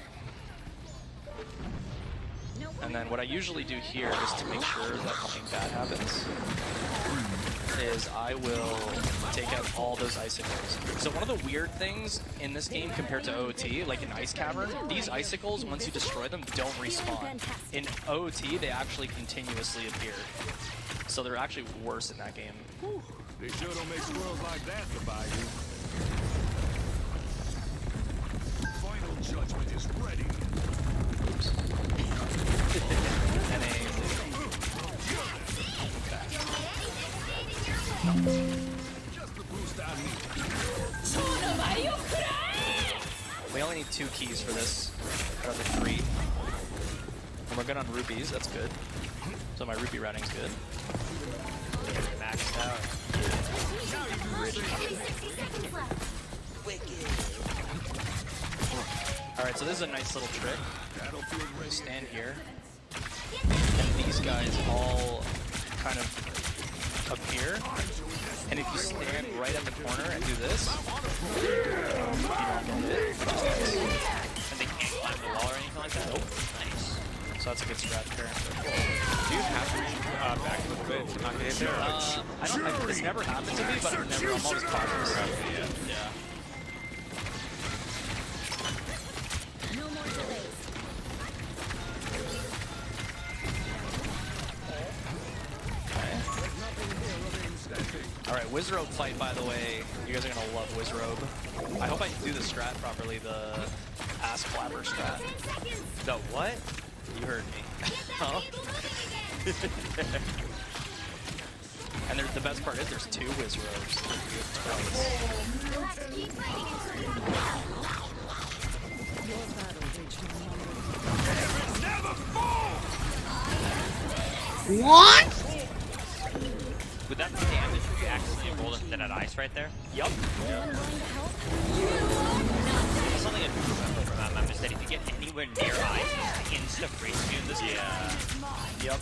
And then what I usually do here, just to make sure that nothing bad happens, is I will take out all those icicles. So one of the weird things in this game compared to OOT, like in Ice Cavern, these icicles, once you destroy them, don't respawn. In OOT, they actually continuously appear. So they're actually worse in that game. They sure don't make squirrels like that to buy you. Final judgment is ready. Oops. And Just the boost I need. we only need 2 keys for this out of the 3. And we're good on rupees, that's good. So my rupee routing's good. Maxed out. Alright, so this is a nice little trick. Stand here. And these guys all kind of appear. And if you stand right at the corner and do this, you don't get it. And they can't climb the wall or anything like that? Nope. Nice. So that's a good strat there. Do you have to reach back a little bit to not get hit there? It's never happened to me, but I'm always cautious. Yeah. No more delays. Alright, Wizrobe fight, by the way. You guys are gonna love Wizrobe. I hope I do the strat properly, the ass clapper strat. The what? You heard me. Huh? And the best part is there's 2 Wizrobes. You'll have to keep fighting until you What? Would that be damage if you accidentally rolled into that ice right there? Yup. Something I do remember from that map is that if you get anywhere near ice, it's insta-freeze you in this game. Yup.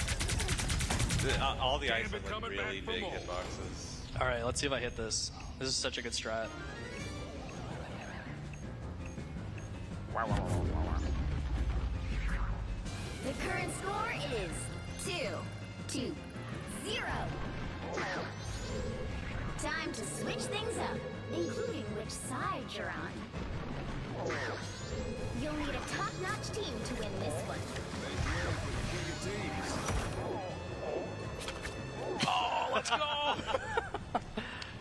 All the ice are like really big hitboxes. Alright, let's see if I hit this. This is such a good strat. The current score is 2-0. Time to switch things up, including which side you're on. You'll need a top-notch team to win this one. Oh, let's go!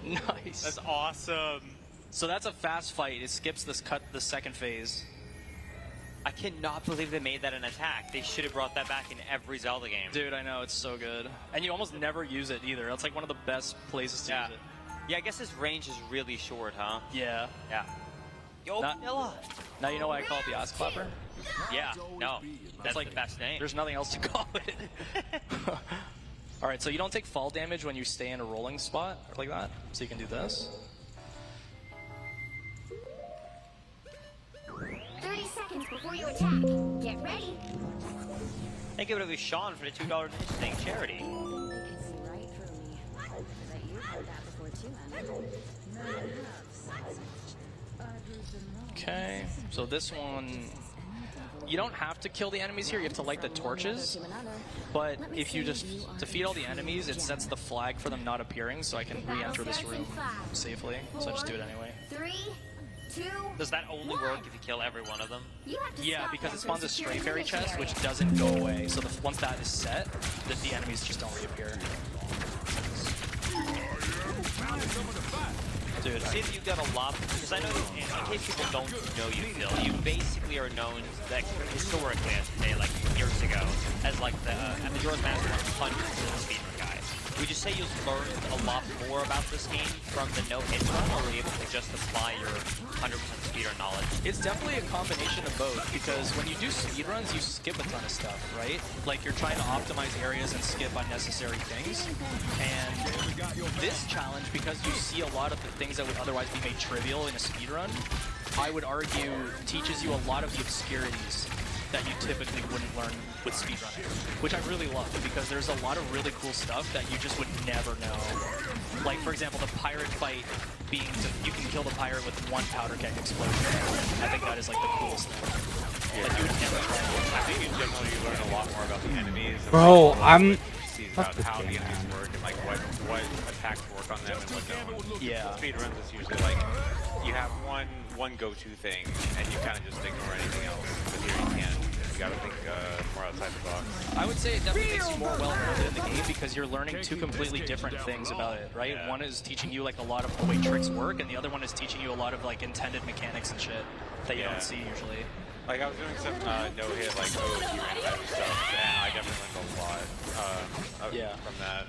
Nice. That's awesome. So that's a fast fight. It skips the second phase. I cannot believe they made that an attack. They should have brought that back in every Zelda game. Dude, I know, it's so good. And you almost never use it either. That's like one of the best places to use it. Yeah, I guess his range is really short, huh? Yeah. Yeah. Yo, Vanilla! Now you know why I call it the ass clapper? Yeah, no. That's like the best name. There's nothing else to call it. Alright, so you don't take fall damage when you stay in a rolling spot like that. So you can do this. 30 seconds before you attack. Get ready. Thank you to Sean for the $2 thing charity. Okay, so this one, you don't have to kill the enemies here, you have to light the torches, but if you just defeat all the enemies, it sets the flag for them not appearing, so I can re-enter this room safely, so I just do it anyway. 3, 2, Does that only work if you kill every one of them? Yeah, because it spawns a stray fairy chest, which doesn't go away, so once that is set, the enemies just don't reappear. Dude, see if you got a lot, because I know, in case people don't know you, Phil, you basically are known, like, historically, I should say, like, years ago, as, like, the Majora's Mask 100 speedrun guy. Would you say you've learned a lot more about this game from the no-hit run, or were you able to just apply your 100% speedrun knowledge? It's definitely a combination of both, because when you do speedruns, you skip a ton of stuff, right? Like, you're trying to optimize areas and skip unnecessary things. And this challenge, because you see a lot of the things that would otherwise be made trivial in a speedrun, I would argue teaches you a lot of the obscurities that you typically wouldn't learn with speedrunning, which I really love, because there's a lot of really cool stuff that you just would never know. Like, for example, the pirate fight being, you can kill the pirate with 1 powder keg explosion. I think that is like the coolest thing. Like, you would never try it. I think in general you learn a lot more about the enemies. Bro, I'm... About how the enemies work and like what attacks work on them and what don't. Yeah. Speedruns is usually like you have one go-to thing and you kind of just ignore anything else. But here you can't. You gotta think more outside the box. I would say it definitely makes you more well-rounded in the game because you're learning 2 completely different things about it, right? Yeah. One is teaching you like a lot of the way tricks work, and the other one is teaching you a lot of like intended mechanics and shit that you don't see usually. Like I was doing some no-hit like OG random stuff, and I definitely learned a lot from that.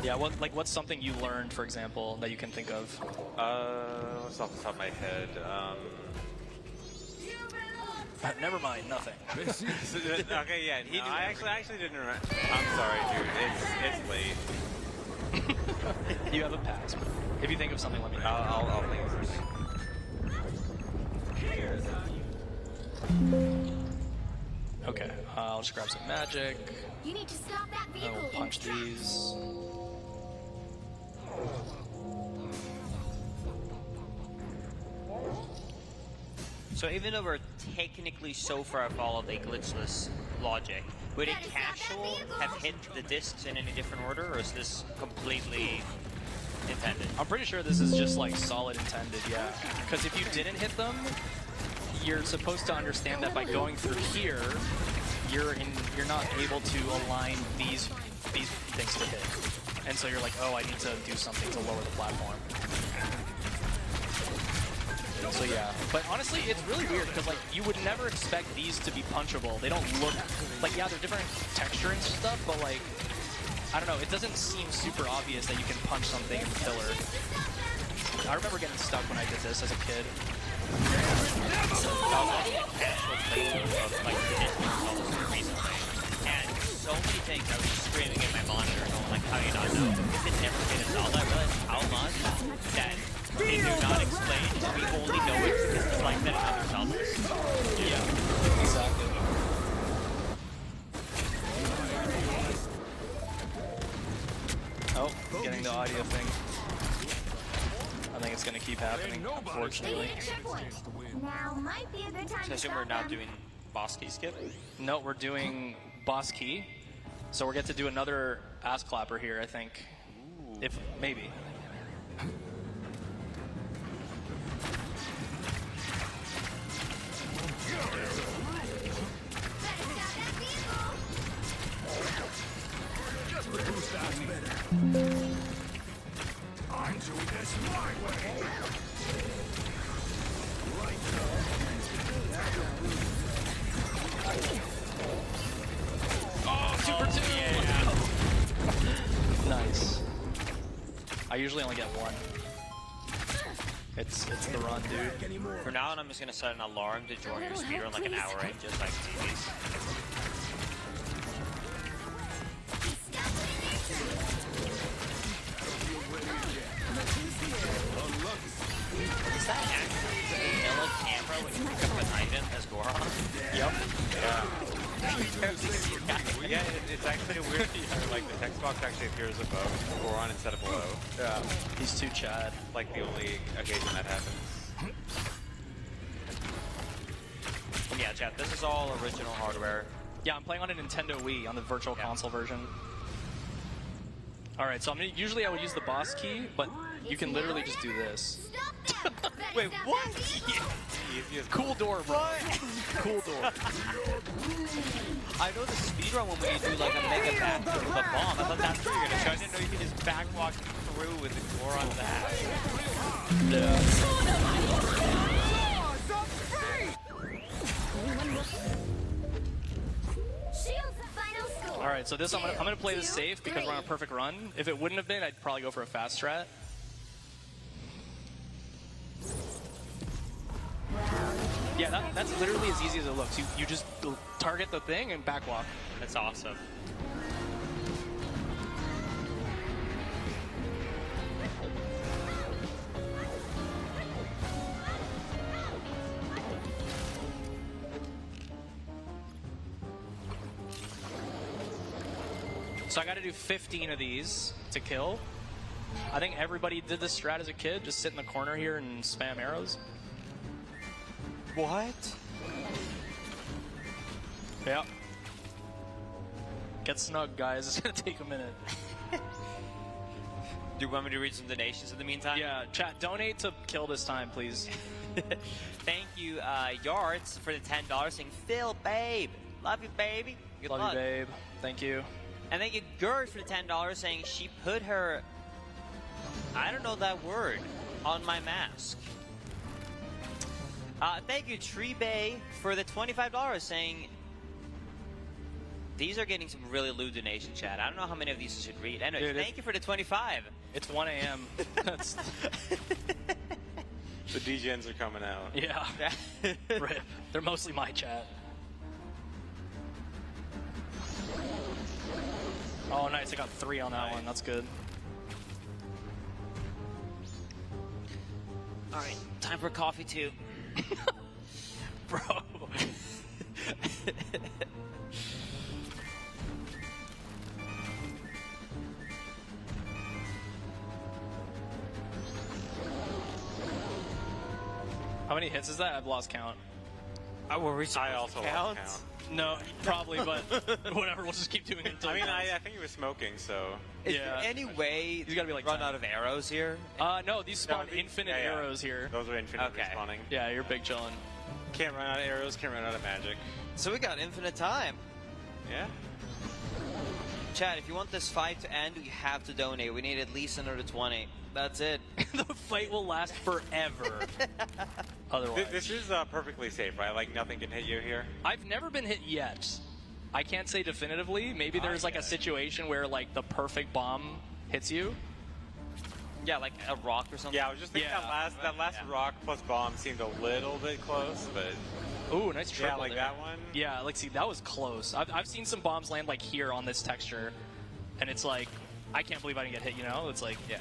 Yeah, what's something you learned, for example, that you can think of? What's off the top of my head? Never mind, nothing. Okay, yeah. I actually didn't remember. I'm sorry, dude. It's late. You have a pass. If you think of something, let me know. I'll think of something. Okay, I'll just grab some magic. You need to stop that I vehicle will in punch its tracks. these. So even though we're technically so far followed a glitchless logic, would a casual have hit the discs in any different order, or is this completely intended? I'm pretty sure this is just like solid intended, yeah. Because if you didn't hit them, you're supposed to understand that by going through here, you're not able to align these things to hit. And so you're like, oh, I need to do something to lower the platform. So yeah, but honestly, it's really weird because like you would never expect these to be punchable. They don't look like, yeah, they're different texture and stuff, but like, I don't know, it doesn't seem super obvious that you can punch something in the pillar. I remember getting stuck when I did this as a kid. I was watching a casual playthrough of like traditional Zelda recently, and so many things I was just screaming in my monitor, going like, how do you not know? If it's never been a Zelda, I realized how much that they do not explain. We only know it because it's like that in other Zeldas. Yeah, exactly. Oh, getting the audio thing. I think it's gonna keep happening, unfortunately. Now might be a good time So I to assume stop we're not them. doing boss key skip? No, we're doing boss key. So we're get to do another ass clapper here, I think. Ooh. If maybe. I'm doing this my way. Oh, Super 2! Yeah. Nice. I usually only get one. It's the run, dude. For now on, I'm just gonna set an alarm to join your speedrun like an hour in, just like TVs. Is that actually the vanilla camera when you pick up an item as Goron? Yep. Yeah, it's actually a weird feature. Like the text box actually appears above Goron instead of below. Yeah. He's too Chad. Like the only occasion that happens. And yeah, chat, this is all original hardware. Yeah, I'm playing on a Nintendo Wii on the Virtual Console version. All right, so usually I would use the boss key, but you can literally just do this. Wait, what? Cool door, bro. Cool door. I know the speedrun when you do like a mega backflip with a bomb. I thought that's what you were gonna show. I didn't know you could just backwalk through with the Goron dash. All right, so this I'm gonna play this safe because we're on a perfect run. If it wouldn't have been, I'd probably go for a fast strat. Yeah, that's literally as easy as it looks. You just target the thing and backwalk. That's awesome. So I got to do 15 of these to kill. I think everybody did this strat as a kid. Just sit in the corner here and spam arrows. What? Yeah. Get snug, guys. It's gonna take a minute. Do you want me to read some donations in the meantime? Yeah, chat, donate to kill this time, please. Thank you, Yards, for the $10 saying, Phil, babe. Love you, baby. Good Love luck. you, babe. Thank you. And thank you, Gerd, for the $10 saying she put her, I don't know that word, on my mask. Thank you, Tree Bay, for the $25 saying these are getting some really lewd donation chat. I don't know how many of these I should read. Anyway, thank you for the 25. It's 1 a.m. The DGens are coming out. Yeah. Rip. They're mostly my chat. Oh, nice. I got 3 on that one. That's good. All right, time for coffee too. Bro. How many hits is that? I've lost count. Were we I also lost count. No, probably, but whatever. We'll just keep doing it until. I mean, I think he was smoking, so. Is there any way he's gotta be like run 10. out of arrows here? No, these spawn infinite arrows here. Those are infinite respawning. Yeah, you're big chillin'. Can't run out of arrows, can't run out of magic. So we got infinite time. Yeah. Chad, if you want this fight to end, you have to donate. We need at least another 20. That's it. The fight will last forever. Otherwise. This is perfectly safe, right? Like nothing can hit you here. I've never been hit yet. I can't say definitively. Maybe there's like a situation where like the perfect bomb hits you. Yeah, like a rock or something. Yeah, I was just thinking that last rock plus bomb seemed a little bit close, but. Ooh, nice triple. Yeah, like there. that one. Yeah, like see, that was close. I've seen some bombs land like here on this texture, and it's like, I can't believe I didn't get hit. You know, it's like, yeah.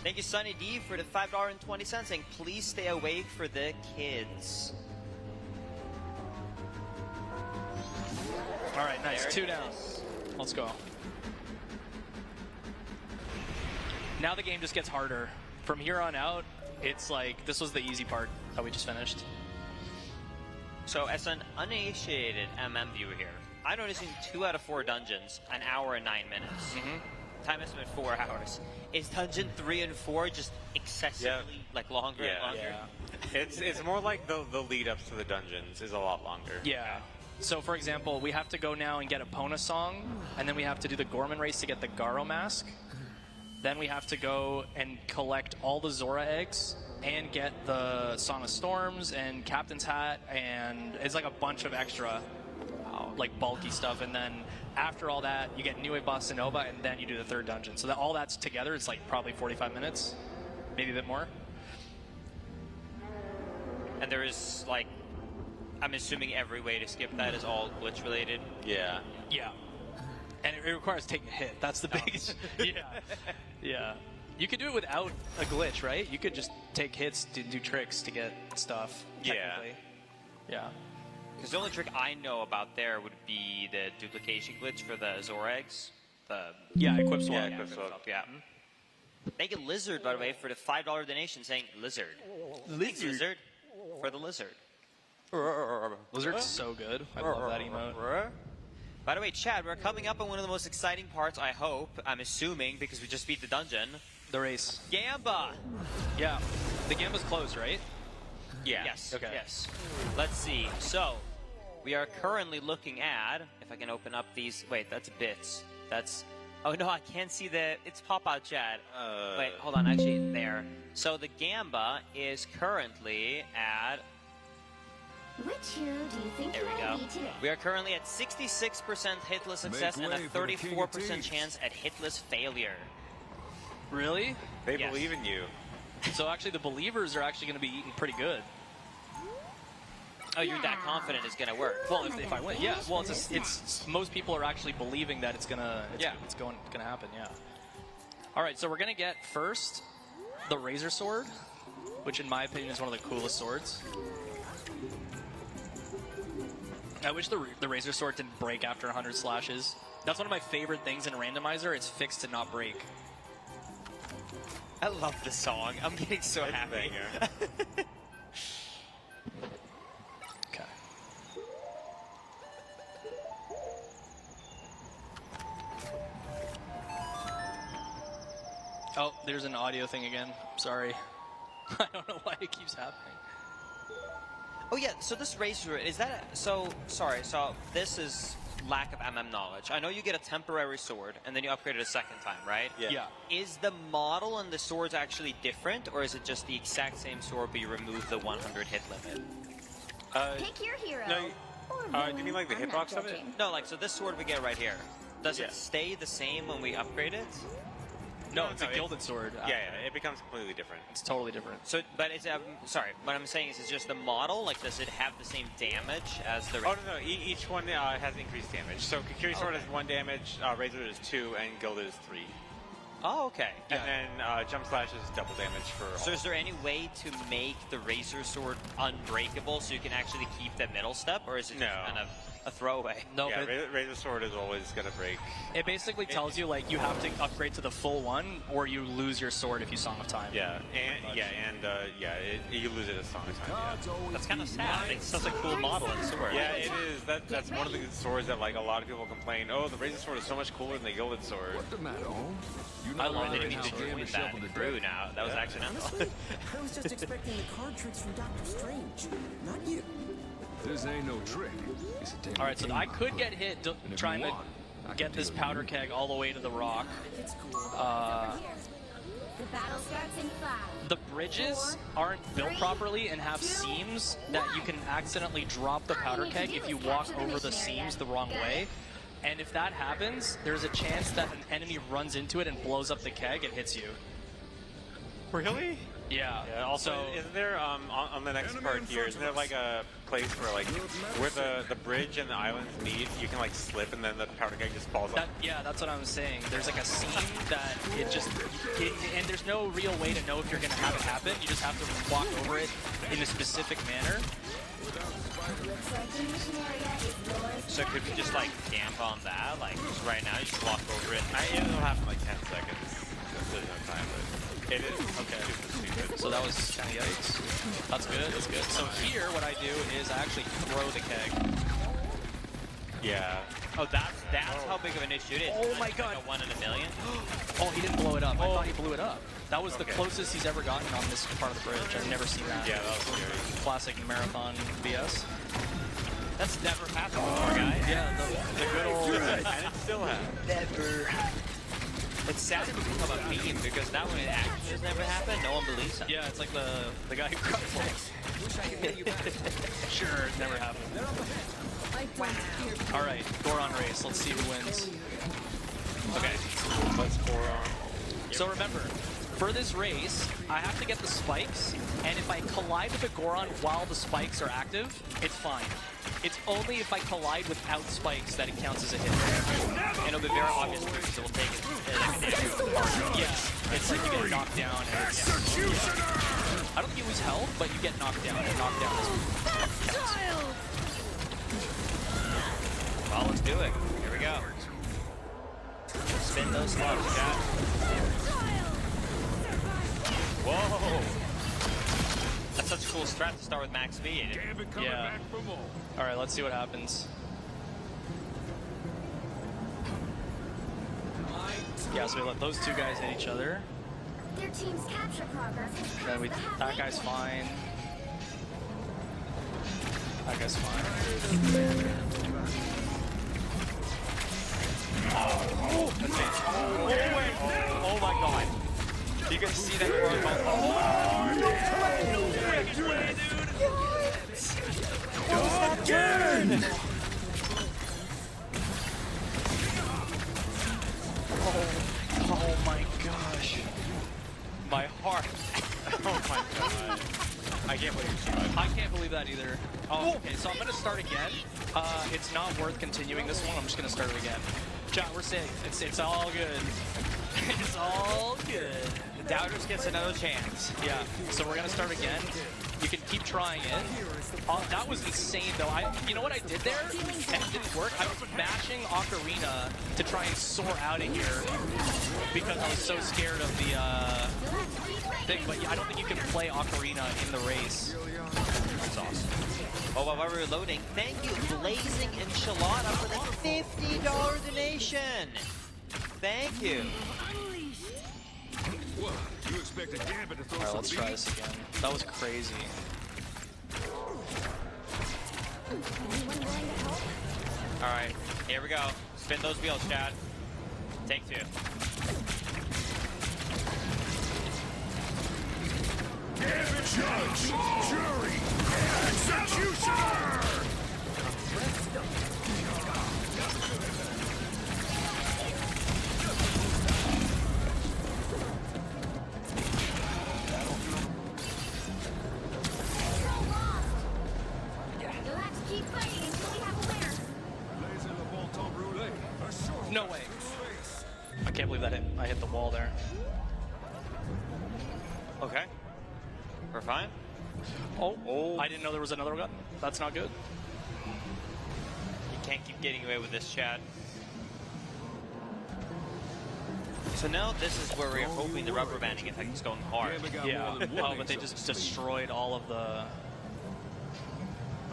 Thank you, Sunny D, for the $5.20, saying please stay awake for the kids. All right, nice. 2 down. Let's go. Now the game just gets harder. From here on out, it's like, this was the easy part that we just finished. So as an uninitiated MM viewer here, I'm noticing 2 out of 4 dungeons, an hour and 9 minutes. Time estimate 4 hours. Is dungeon 3 and 4 just excessively like longer and longer? Yeah. It's more like the lead ups to the dungeons is a lot longer. Yeah. So for example, we have to go now and get a Pona song, and then we have to do the Gorman race to get the Garo mask. Then we have to go and collect all the Zora eggs and get the Song of Storms and Captain's Hat, and it's like a bunch of extra like bulky stuff. And then after all that, you get Niue Bossa Nova, and then you do the 3rd dungeon. So that all that's together, it's like probably 45 minutes, maybe a bit more. And there is like, I'm assuming every way to skip that is all glitch related. Yeah. Yeah. And it requires taking a hit. That's the biggest. Yeah. You could do it without a glitch, right? You could just take hits to do tricks to get stuff. Yeah. Because the only trick I know about there would be the duplication glitch for the Zora eggs. Equip swap. Yeah. Thank you, Lizard, by the way, for the $5 donation, saying Lizard. Thanks, Lizard, for the lizard. Lizard's so good. I love that emote. By the way, Chad, we're coming up on one of the most exciting parts, I hope. I'm assuming, because we just beat the dungeon. The race. Gamba! Yeah. The Gamba's closed, right? Yeah. Yes. Okay. Yes. Let's see. So, we are currently looking at, if I can open up these, wait, that's bits. That's, oh no, I can't see it's pop-out chat. Wait, hold on, actually, there. So the Gamba is currently at, which hero do you think there we go. We are currently at 66% hitless success and a 34% chance at hitless failure. Really? They believe in you. So actually the believers are actually going to be eating pretty good. Oh, you're that confident it's going to work? Well, if I win, yeah. Well, it's most people are actually believing that it's going to happen, yeah. All right, so we're going to get first the Razor Sword, which in my opinion is one of the coolest swords. I wish the Razor Sword didn't break after 100 slashes. That's one of my favorite things in Randomizer. It's fixed to not break. I love this song. I'm getting so happy. Okay. Oh, there's an audio thing again. Sorry. I don't know why it keeps happening. Oh yeah, so this Razor, is that so this is lack of MM knowledge. I know you get a temporary sword and then you upgrade it a second time, right? Yeah. Is the model and the swords actually different, or is it just the exact same sword but you remove the 100 hit limit? Pick your hero. No, do you mean like the hitbox of it? No, like, so this sword we get right here, does it stay the same when we upgrade it? No, it's a gilded sword. Yeah, it becomes completely different. It's totally different. So, but it's sorry. What I'm saying is just the model. Like, does it have the same damage as the? Oh no, each one has increased damage. So Kikiri sword has 1 damage, Razor is 2, and Gilded is 3. Oh, okay. And then Jump Slash is double damage for all. So is there any way to make the Razor Sword unbreakable so you can actually keep that middle step, or is it just kind of a throwaway? No, yeah, Razor Sword is always going to break. It basically tells you, like, you have to upgrade to the full one, or you lose your sword if you Song of Time. Yeah, you lose it as Song of Time, yeah. That's kind of sad. It's such a cool model and sword. Yeah, it is. That's one of the swords that, like, a lot of people complain, oh, the Razor Sword is so much cooler than the Gilded Sword. What the matter, Holmes? I love it. Didn't mean to join that crew now. That was accidental. I was just expecting the card tricks from Doctor Strange, not you. This ain't no trick. It's a damn Alright, so I could get hit trying to get this deal powder keg all the way to the rock. The battle starts in 5. The bridges aren't built properly and have seams that you can accidentally drop the powder keg if you walk over the seams the wrong way. And if that happens, there's a chance that an enemy runs into it and blows up the keg and hits you. Really? Yeah. Also, isn't there on the next part here? Isn't there like a place where like where the bridge and the islands meet? You can like slip and then the powder keg just falls off. Yeah, that's what I'm saying. There's like a seam that it just, and there's no real way to know if you're gonna have it happen. You just have to walk over it in a specific manner. So could we just like camp on that? Like just right now, you just walk over it. It'll happen in like 10 seconds. There's no time, but it is okay. So that was kind of yikes. That's good. That's good. So here, what I do is I actually throw the keg. Yeah. Oh, that's how big of an issue it is. Oh my god. Like a 1 in a million. Oh, he didn't blow it up. I thought he blew it up. That was the closest he's ever gotten on this part of the bridge. I've never seen that. Yeah, that was scary. Classic marathon BS. That's never happened before, guys. Yeah, the good old... And it still has. Never. It's sad to become a meme because that one it actually has never happened. No one believes him. Yeah, it's like the guy who cried. Wish I could get you back. Sure, it never happened. Alright, Goron race. Let's see who wins. Okay. Let's Goron. So remember, for this race, I have to get the spikes, and if I collide with the Goron while the spikes are active, it's fine. It's only if I collide without spikes that it counts as a hit. And it'll be very obvious because it will take it like a damage. Yeah, it's like you get knocked down. And I don't think you lose health, but you get knocked down, and knocked down counts. Well, let's do it. Here we go. Spin those slots, chat. Whoa! That's such a cool strat to start with max speed. Yeah. Alright, let's see what happens. Yeah, so we let those two guys hit each other. Their team's capture progress has Then that guy's fine. That guy's fine. Oh, that's it. Oh my god. You guys see that Goron again! Oh my gosh. My heart. Oh my god. I can't believe you. I can't believe that either. Oh, okay, so I'm gonna start again. It's not worth continuing this one. I'm just gonna start it again. Chat, we're safe. It's all good. It's all good. The Doubters gets another chance. Yeah, so we're gonna start again. You can keep trying it. That was insane though. You know what I did there? And it didn't work. I was mashing Ocarina to try and soar out of here because I was so scared of the thing. But I don't think you can play Ocarina in the race. That's awesome. Oh, while we're reloading, thank you, Blazing Enchilada, for the $50 donation. Thank you. What? You expect a Gambit to throw Alright, some let's try this again. That was crazy. Alright, here we go. Spin those wheels, Chad. Take 2. Judge, jury, executioner! wall there. Okay. We're fine. Oh, I didn't know there was another gun. That's not good. You can't keep getting away with this, Chad. So now this is where we're hoping the rubber banding effect is going hard. Yeah. Oh, but they just destroyed all of the...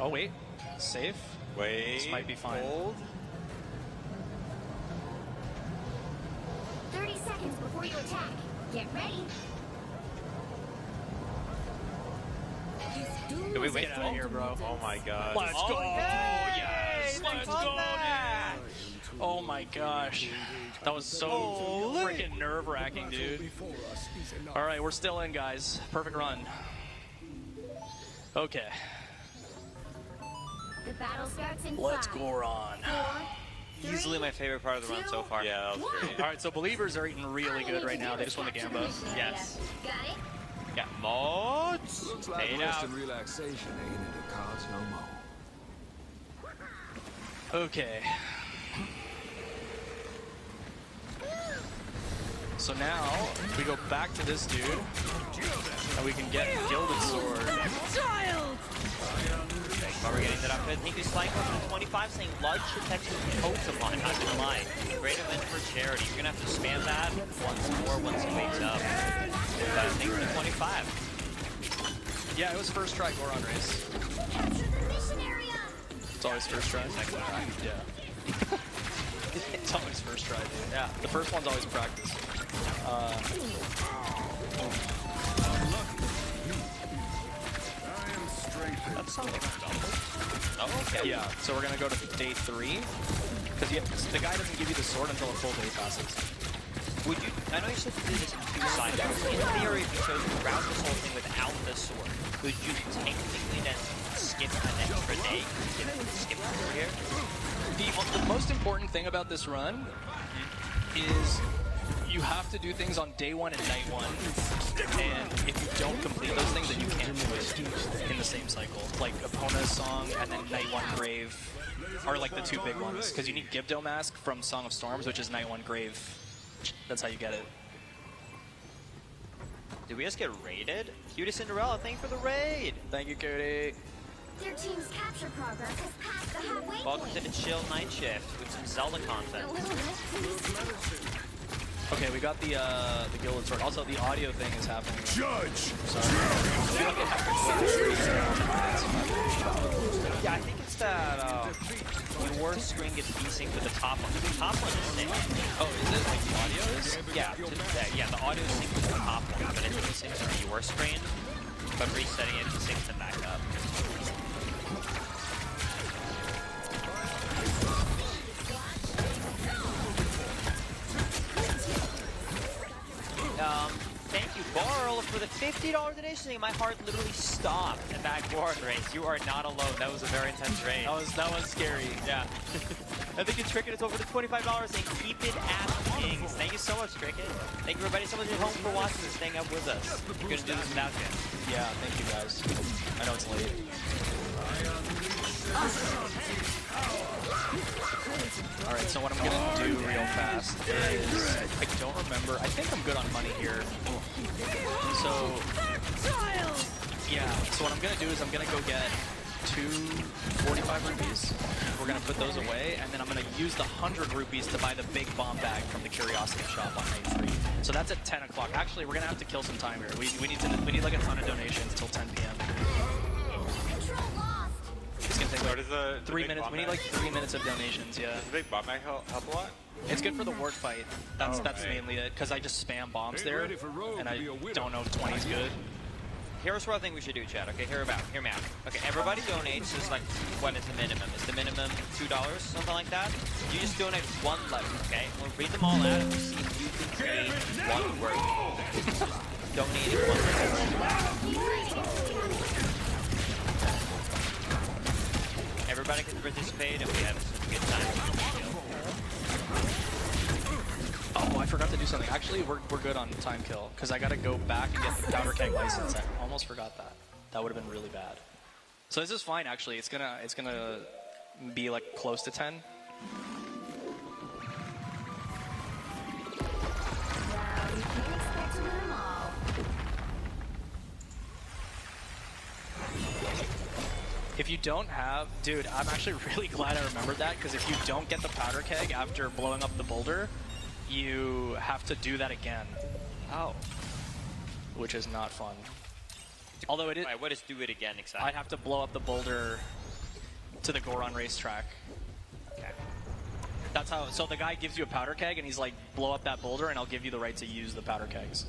Oh, wait. Safe? Wait. This might be fine. Hold. 30 seconds before you attack. Get ready. Do we wait Get out of here, bro. Oh my god. Let's go! Yay! Yes! Let's go, dude! Oh my gosh. That was so freaking nerve-wracking, dude. All right, we're still in, guys. Perfect run. Okay. The battle starts in Let's 5, go on. 4, Easily my favorite part of the run so far. Yeah, that was great. All right, so Believers are eating really good right now. They just won the Gamba. Yes. Got it? Got mods. Looks like Paid rest out. and relaxation ain't in the cards no more. Okay. So now we go back to this dude, and we can get Gilded Sword. While we're getting that up, thank you, Slank, for 25 saying Lud should text Pokemon, not gonna lie. Great event for charity. You're gonna have to spam that once more once he wakes up. But thank you for 25. Yeah, it was first try Goron race. Capture the mission area. It's always first try. Second try. Yeah. It's always first try, dude. Yeah. The first one's always practice. That's not like Oh, okay. Yeah, so we're gonna go to day 3. Because the guy doesn't give you the sword until a full day passes. Would you, I know you said to do this in 2 cycles. In theory, if you chose to route this whole thing without the sword, could you technically then skip an extra day? Skip over here? The most important thing about this run is you have to do things on day 1 and night 1. And if you don't complete those things, then you can't do it in the same cycle. Like Epona's song and then night 1 Grave are like the 2 big ones. Because you need Gibdo Mask from Song of Storms, which is night 1 Grave. That's how you get it. Did we just get raided? Cutie Cinderella, thank you for the raid! Thank you, Cody. Their team's capture progress has passed the halfway Welcome point. to the chill night shift with some Zelda content. A little bit. Okay, we got the Gilded Sword. Also, the audio thing is happening. Judge! Yeah, I think it's that your screen gets desynced with the top one. The top one is synced. Oh, is it? Like the audio is? Yeah, the audio is synced with the top one, but it's desynced on your screen. But resetting it syncs them back up. Thank you, Barl, for the $50 donation. My heart literally stopped at that Goron race. You are not alone. That was a very intense race. That was scary. Yeah. I think you Cricket is over to $25 and keep it at Kings. Thank you so much, Cricket. Thank you, everybody, so much at home for watching and staying up with us. We're going to do this without you. Yeah, thank you guys. I know it's late. Alright, so what I'm gonna do real fast is, I don't remember, I think I'm good on money here. So, yeah, so what I'm gonna do is I'm gonna go get 2 45 rupees. We're gonna put those away, and then I'm gonna use the 100 rupees to buy the big bomb bag from the Curiosity Shop on night 3. So that's at 10 o'clock. Actually, we're gonna have to kill some time here. We need like a ton of donations till 10 p.m. It's gonna take like 3 minutes. We need like 3 minutes of donations, yeah. Does the big bomb bag help a lot? It's good for the word fight. That's mainly it, because I just spam bombs there, and I don't know if 20 is good. Here's what I think we should do, Chad. Okay, hear me out. Okay, everybody donates. Just like, what is the minimum? Is the minimum $2, something like that? You just donate 1 letter, okay? We'll read them all out and we'll see if you can create 1 word. Donating 1 letter. Everybody can participate and we have such a good time. Oh, I forgot to do something. Actually, we're good on time kill, because I gotta go back and get the powder keg license. I almost forgot that. That would have been really bad. So this is fine, actually. It's gonna be like close to 10. If you don't have, dude, I'm actually really glad I remembered that, because if you don't get the powder keg after blowing up the boulder, you have to do that again. Oh. Which is not fun. Although it is. Right, what is do it again exactly? I'd have to blow up the boulder to the Goron racetrack. Okay. That's how. So the guy gives you a powder keg, and he's like, blow up that boulder, and I'll give you the right to use the powder kegs.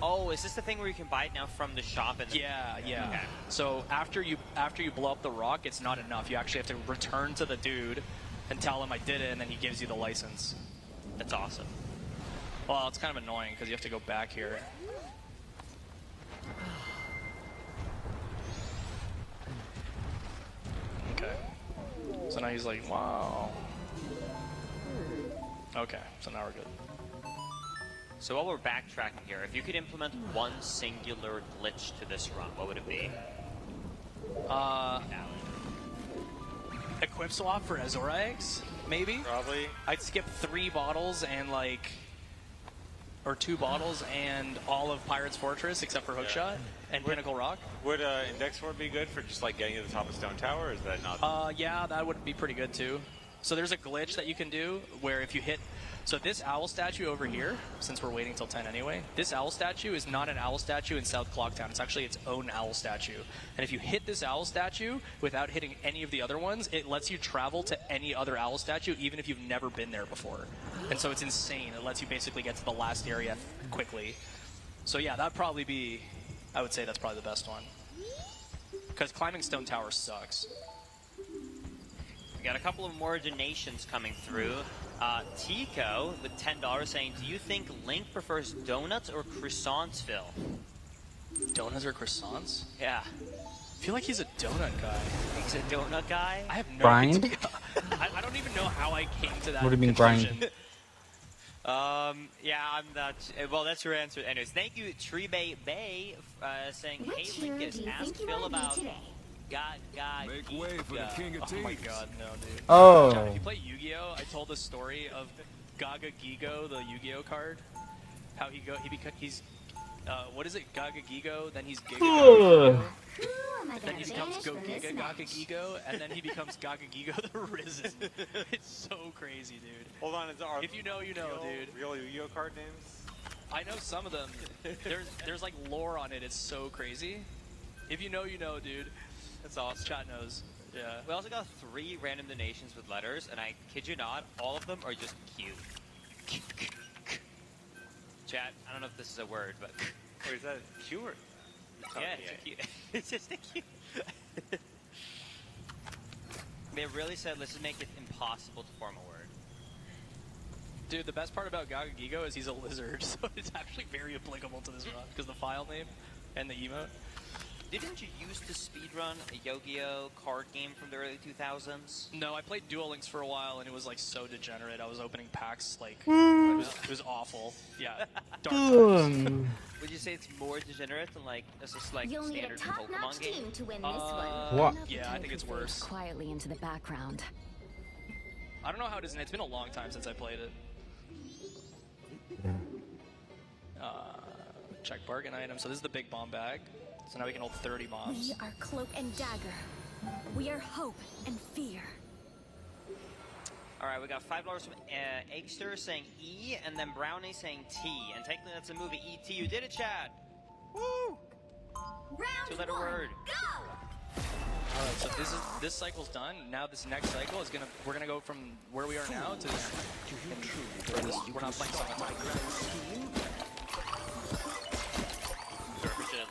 Oh, is this the thing where you can buy it now from the shop? And Yeah, yeah. Okay. So after you blow up the rock, it's not enough. You actually have to return to the dude and tell him I did it, and then he gives you the license. That's awesome. Well, it's kind of annoying because you have to go back here. Okay. So now he's like, wow. Okay, so now we're good. So while we're backtracking here, if you could implement one singular glitch to this run, what would it be? Equip swap for Azora eggs, maybe? Probably. I'd skip 3 bottles and like, or 2 bottles and all of Pirate's Fortress except for Hookshot and Pinnacle Rock. Would Index Sword be good for just like getting to the top of Stone Tower, or is that not? Yeah, that would be pretty good too. So there's a glitch that you can do where if you hit, so this owl statue over here, since we're waiting till 10 anyway, this owl statue is not an owl statue in South Clocktown. It's actually its own owl statue. And if you hit this owl statue without hitting any of the other ones, it lets you travel to any other owl statue, even if you've never been there before. And so it's insane. It lets you basically get to the last area quickly. So yeah, that'd probably be, I would say that's probably the best one. Because climbing Stone Tower sucks. We got a couple of more donations coming through. Tico with $10 saying, do you think Link prefers donuts or croissants, Phil? Donuts or croissants? Yeah. I feel like he's a donut guy. He's a donut guy? I have no Grind? idea. I don't even know how I came to that. What do you mean conclusion. grind? Yeah, I'm not. Well, that's your answer. Anyways, thank you, Tree Bay, saying, Which hey, Link hero has do you asked think you Phil might be about today? Make way for the king of Oh my teams. god, no, dude. Oh. John, if you play Yu-Gi-Oh, I told the story of Gaga Gigo, the Yu-Gi-Oh card. How he's what is it? Gaga Gigo, then he's Giga Gaga, then he becomes Go Giga Gaga Gigo, and then he becomes Gaga Gigo the Risen. It's so crazy, dude. Hold on, If you know, you know, dude. Real Yu-Gi-Oh card names? I know some of them. There's like lore on it. It's so crazy. If you know, you know, dude. That's awesome. Chat knows. Yeah. We also got 3 random donations with letters, and I kid you not, all of them are just cute. Chat, I don't know if this is a word, but... Or is that cute? Yeah, it's a cute. It's just a cute... They really said, let's just make it impossible to form a word. Dude, the best part about Gaga Gigo is he's a lizard, so it's actually very applicable to this run, because the file name and the emote. Didn't you used to speedrun a Yu-Gi-Oh card game from the early 2000s? No, I played Duel Links for a while, and it was like so degenerate. I was opening packs like it was awful. Yeah, dark times. Would you say it's more degenerate than like just like You'll need a standard top-notch Pokemon game? team to win this one. What? Yeah, I think it's worse. Quietly into the background. I don't know how it is, and it's been a long time since I played it. Check bargain item. So this is the big bomb bag. So now we can hold 30 bombs. We are Cloak and Dagger. We are hope and fear. Alright, we got $5 from Eggster saying E, and then Brownie saying T. And technically that's a movie, E.T. You did it, Chad! Woo! Round 2-letter 1, word. go! Alright, so this cycle's done. Now this next cycle is we're gonna go from where we are now to we're not playing something.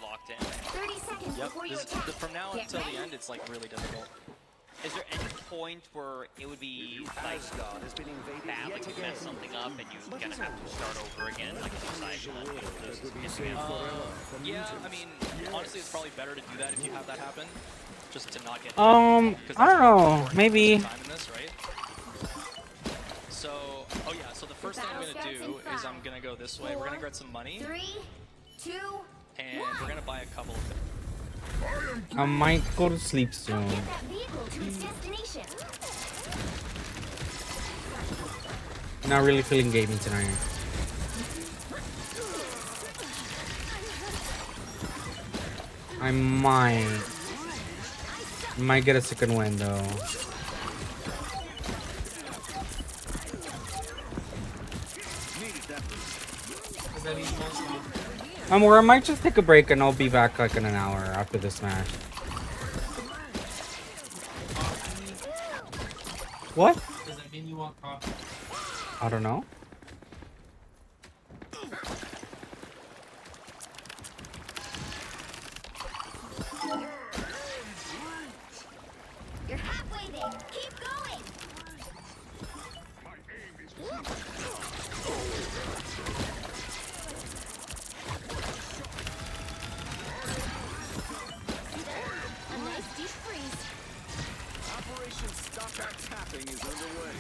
Locked in. 30 seconds Yep. before you attack. From now Get until ready. the end, it's like really difficult. Is there any point where it would be like bad, like you mess something up and you kind of have to start over again, like a cycle and lose Instagram? Yeah, I mean, honestly, it's probably better to do that if you have that happen, just to not get. I don't know, maybe. Time in this, right? So, oh yeah, so the first thing I'm gonna do is I'm gonna go this way. We're gonna get some money. 3, 2, and we're gonna buy a couple of things. I might go to sleep soon. Get that vehicle to its destination. Not really feeling gaming tonight. I might. Might get a second win though. Or I might just take a break and I'll be back like in an hour after this match. What? Does that mean you want coffee? I don't know. You're halfway there. Keep going. A nice deep freeze. Operation Stop That Tapping is underway.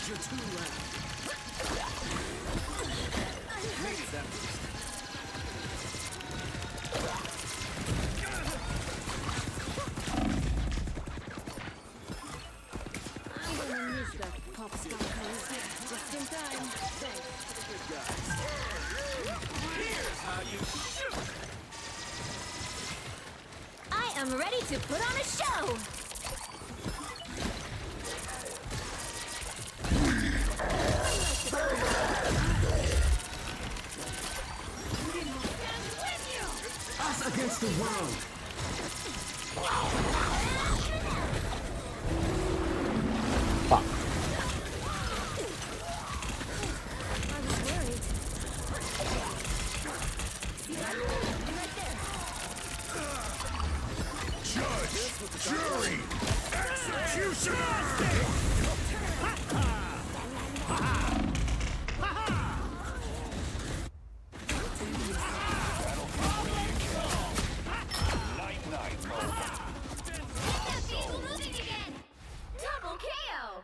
You're too loud. Needs that boost. I'm gonna miss that pop star craze. Just in time. Thanks. Good guys. Here's how you shoot. I am ready to put on a show. Us against the world. Fuck. I was worried. Judge, jury, executioner. Moving again. Double KO.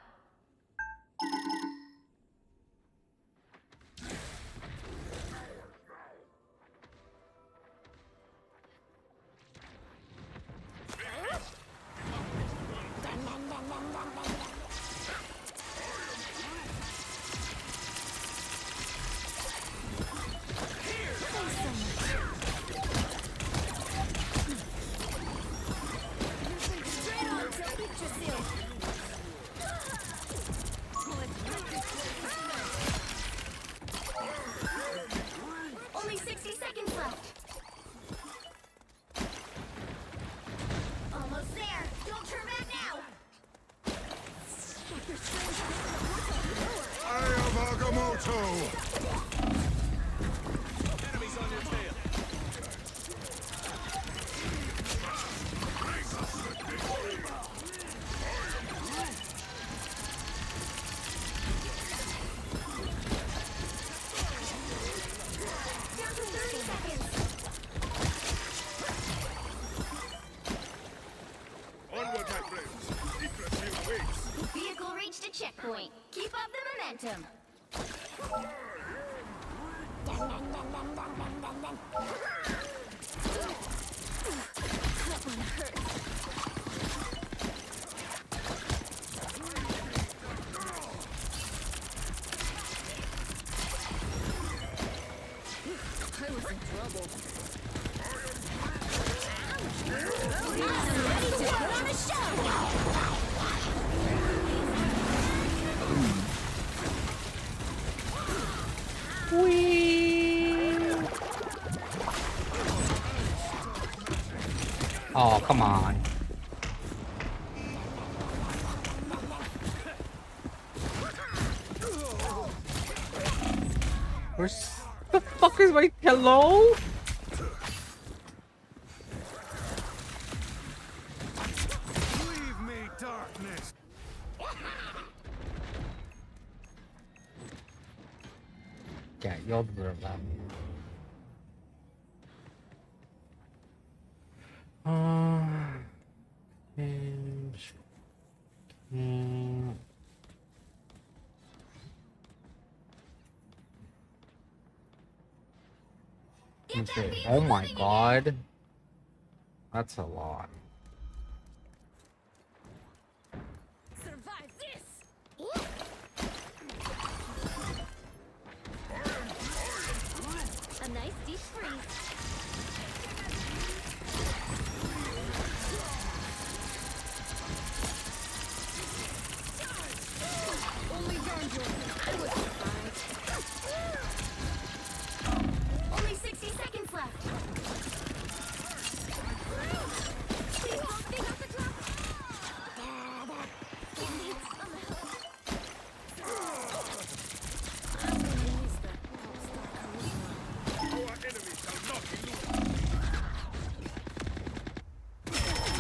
Straight on to picture seal. Only 60 seconds left. Almost there. Don't turn back now. I am Agamotto. Enemies on your tail. Down to 30 seconds. Onward, my friends. Yggdrasil awaits. Vehicle reached a checkpoint. Keep up the momentum. That one hurt. I was in trouble. I'm ready to put on a show. Oh, come on. Where's the fuck is my hello? Leave me, darkness. Yeah, you'll deserve that. Games. Okay. Oh my god. That's a lot. Survive this! A nice deep freeze. Only Vandal. I was surprised. Only 60 seconds left. They got the clock. I'm gonna miss that pop star charisma. Our enemy shall not be losing.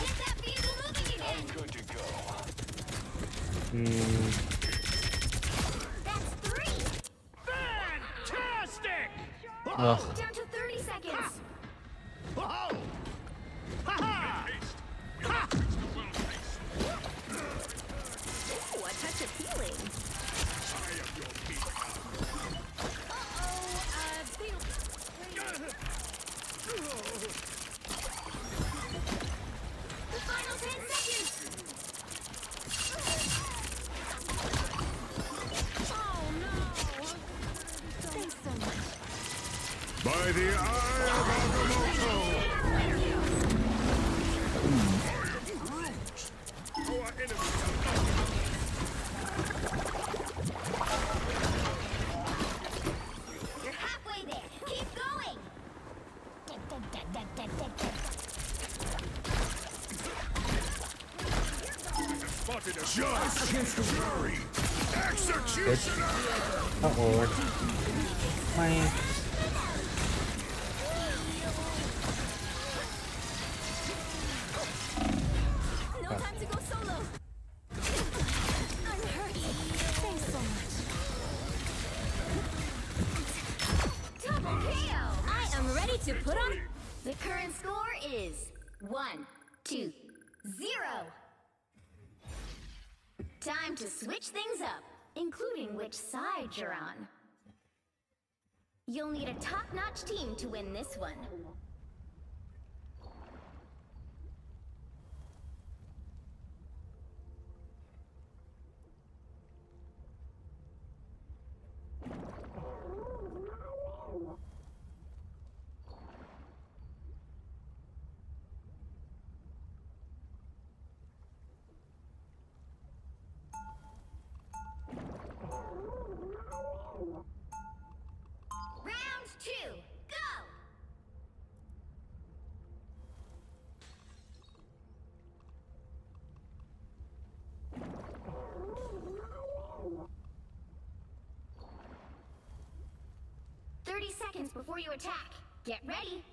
Get that vehicle moving again. Good to go. That's 3. Fantastic! Ugh. Down to 30 seconds. Oh! Ha ha! Ha! Ooh, a touch of healing. The final 10 seconds. Oh no! Thanks so much. By the eye of Agamotto! Our enemy shall not be You're halfway there. Keep going. spotted a judge against the jury. Executioner! Oh lord. My. No time to go solo. I'm hurt. Thanks so much. Double KO. I am ready to put on. The current score is 1-2-0. Time to switch things up, including which side you're on. You'll need a top-notch team to win this one. Round 2, go! Seconds before you attack. Get ready.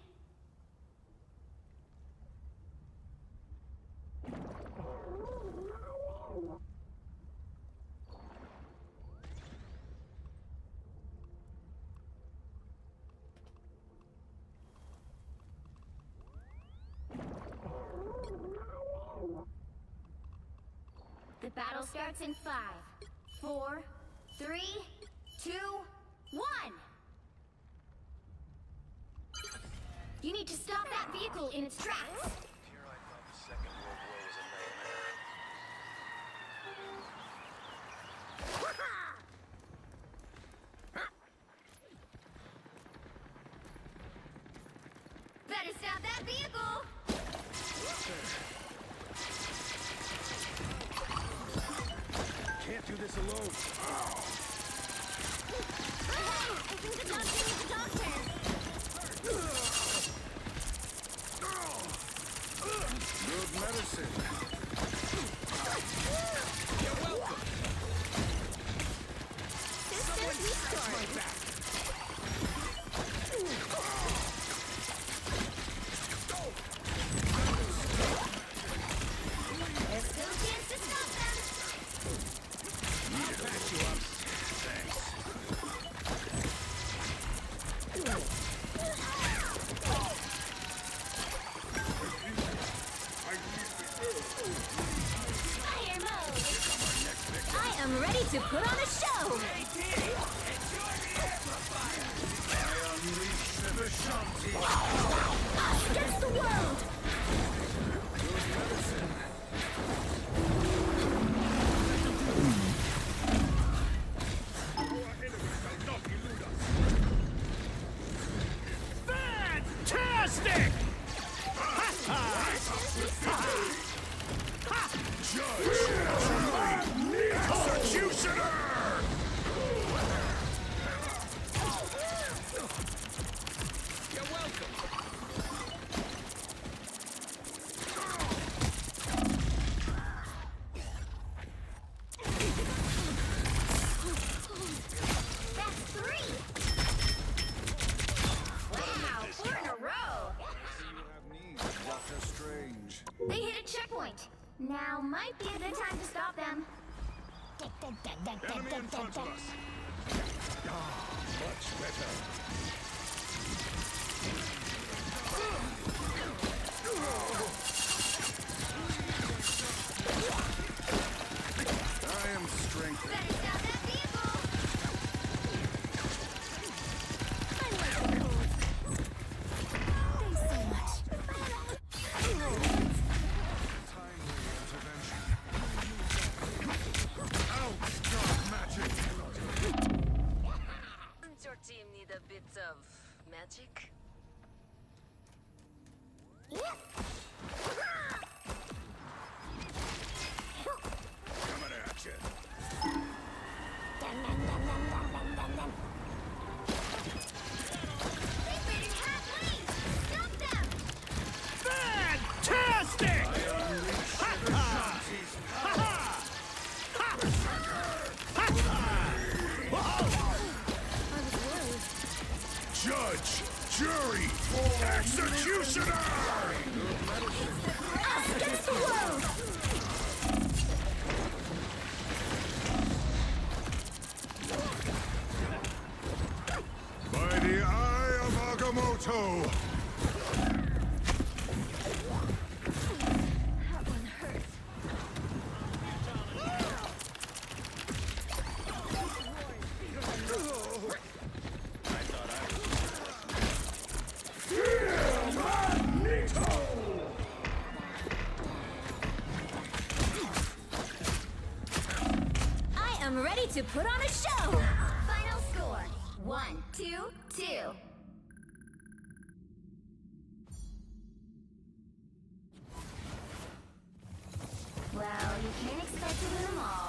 The battle starts in 5, 4, 3, 2, 1. You need to stop that vehicle in its tracks. Here I thought the Second World War was a nightmare. Better stop that vehicle. Can't do this alone. I think the dog thing is the dog turn. Good medicine. System restored. There's still a chance to stop them. Need to patch you up. Thanks. Fire mode. I am ready to put on a show. Us against the world. Fantastic! Executioner! You're welcome. That's 3. Wow, 4 in a row. Doctor Strange. They hit a checkpoint. Now might be a good time to stop them. Enemy in front of us. Much better. I am strengthened. Better stop that vehicle. Thanks so much. Timely intervention. Out, dark magic. Doesn't your team need a bit of magic? Coming at you. They faded halfway. Stop them. Fantastic! Judge, jury, executioner! Us against the world. By the eye of Agamotto. That one hurts. I am ready to put on a show. Final score: 1-2-2. Well, you can't expect to win them all.